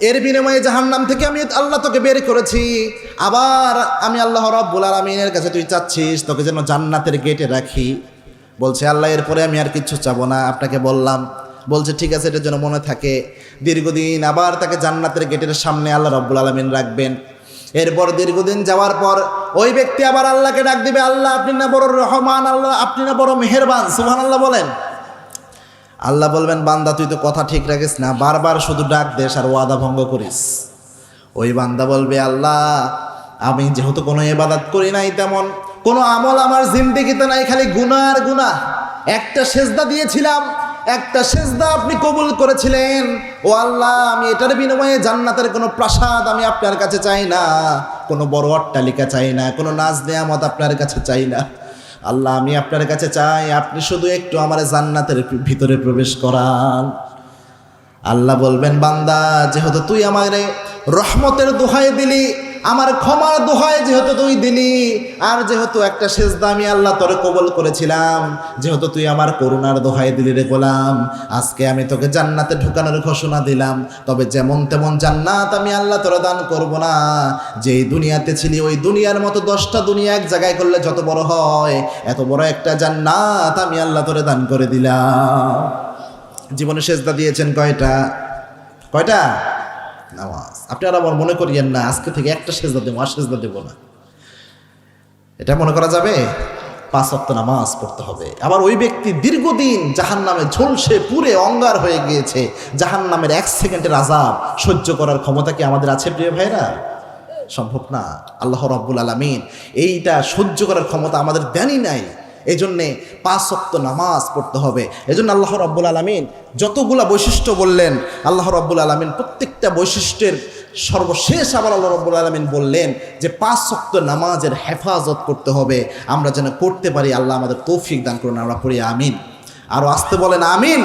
এর বিনিময়ে জাহান্নাম থেকে আমি আল্লাহ তোকে বের করেছি, আবার আমি আল্লাহ রাব্বুল আলামিনের কাছে তুই চাচ্ছিস তোকে যেন জান্নাতের গেটে রাখি। বলছে আল্লাহ এরপরে আমি আর কিচ্ছু চাবো না, আপনাকে বললাম। বলছে ঠিক আছে, এটার জন্য মনে থাকে। দীর্ঘদিন আবার তাকে জান্নাতের গেটের সামনে আল্লাহ রাব্বুল আলামিন রাখবেন। এরপর দীর্ঘদিন যাওয়ার পর ওই ব্যক্তি আবার আল্লাহকে ডাক দিবে, আল্লাহ আপনি না বড় রহমান, আল্লাহ আপনি না বড় মেহেরবান। সুবহানাল্লাহ বলেন। আল্লাহ বলবেন বান্দা তুই তো কথা ঠিক রাখিস না, বারবার শুধু ডাক দেস আর ওয়াদা ভঙ্গ করিস। ওই বান্দা বলবে আল্লাহ আমি যেহেতু কোনো ইবাদত করি নাই, তেমন কোনো আমল আমার জিন্দেগিতে নাই, খালি গুনাহ আর গুনাহ। একটা সেজদা দিয়েছিলাম, একটা সেজদা আপনি কবুল করেছিলেন, ও আল্লাহ আমি এটার বিনিময়ে জান্নাতের কোনো প্রাসাদ আমি আপনার কাছে চাই না, কোনো বড় অট্টালিকা চাই না, কোনো নাজ নেয়ামত আপনার কাছে চাই না। আল্লাহ আমি আপনার কাছে চাই আপনি শুধু একটু আমার জান্নাতের ভিতরে প্রবেশ করান। আল্লাহ বলবেন বান্দা যেহেতু তুই আমার রহমতের দোহাই দিলি, আমার ক্ষমার দোহাই যেহেতু তুই দিলি, আর যেহেতু একটা সেজদা আমি আল্লাহ তোরে কবুল করেছিলাম, যেহেতু তুই আমার করুণার দোহাই দিলি রে গোলাম, আজকে আমি তোকে জান্নাতে ঢুকানোর ঘোষণা দিলাম। তবে যেমন তেমন জান্নাত আমি আল্লাহ তোরে দান করব না। যেই দুনিয়াতে ছিলি ওই দুনিয়ার মতো 10টা দুনিয়া এক জায়গায় করলে যত বড় হয়, এত বড় একটা জান্নাত আমি আল্লাহ তোরে দান করে দিলাম। জীবনে সেজদা দিয়েছেন কয়টা? কয়টা? নামাজ। আপনারা আবার মনে করিয়েন না আজকে থেকে একটা সেজদা দেবো, আর সেজদা দেবো না, এটা মনে করা যাবে? 5 ওয়াক্ত নামাজ পড়তে হবে। আবার ওই ব্যক্তি দীর্ঘদিন জাহান্নামে ঝলসে পুড়ে অঙ্গার হয়ে গিয়েছে, জাহান্নামের 1 সেকেন্ডের আযাব সহ্য করার ক্ষমতা কি আমাদের আছে প্রিয় ভাইরা? সম্ভব না। আল্লাহ রাব্বুল আলামিন এইটা সহ্য করার ক্ষমতা আমাদের দেনই নাই। এই জন্যে 5 ওয়াক্ত নামাজ পড়তে হবে। এই জন্য আল্লাহ রাব্বুল আলামিন যতগুলা বৈশিষ্ট্য বললেন, আল্লাহ রাব্বুল আলামিন প্রত্যেকটা বৈশিষ্ট্যের সর্বশেষ আবার আল্লাহ রাব্বুল আলামিন বললেন যে 5 ওয়াক্ত নামাজের হেফাজত করতে হবে। আমরা যেন করতে পারি, আল্লাহ আমাদের তৌফিক দান করুন। আমরা পড়ি আমিন। আরও আসতে বলেন আমিন।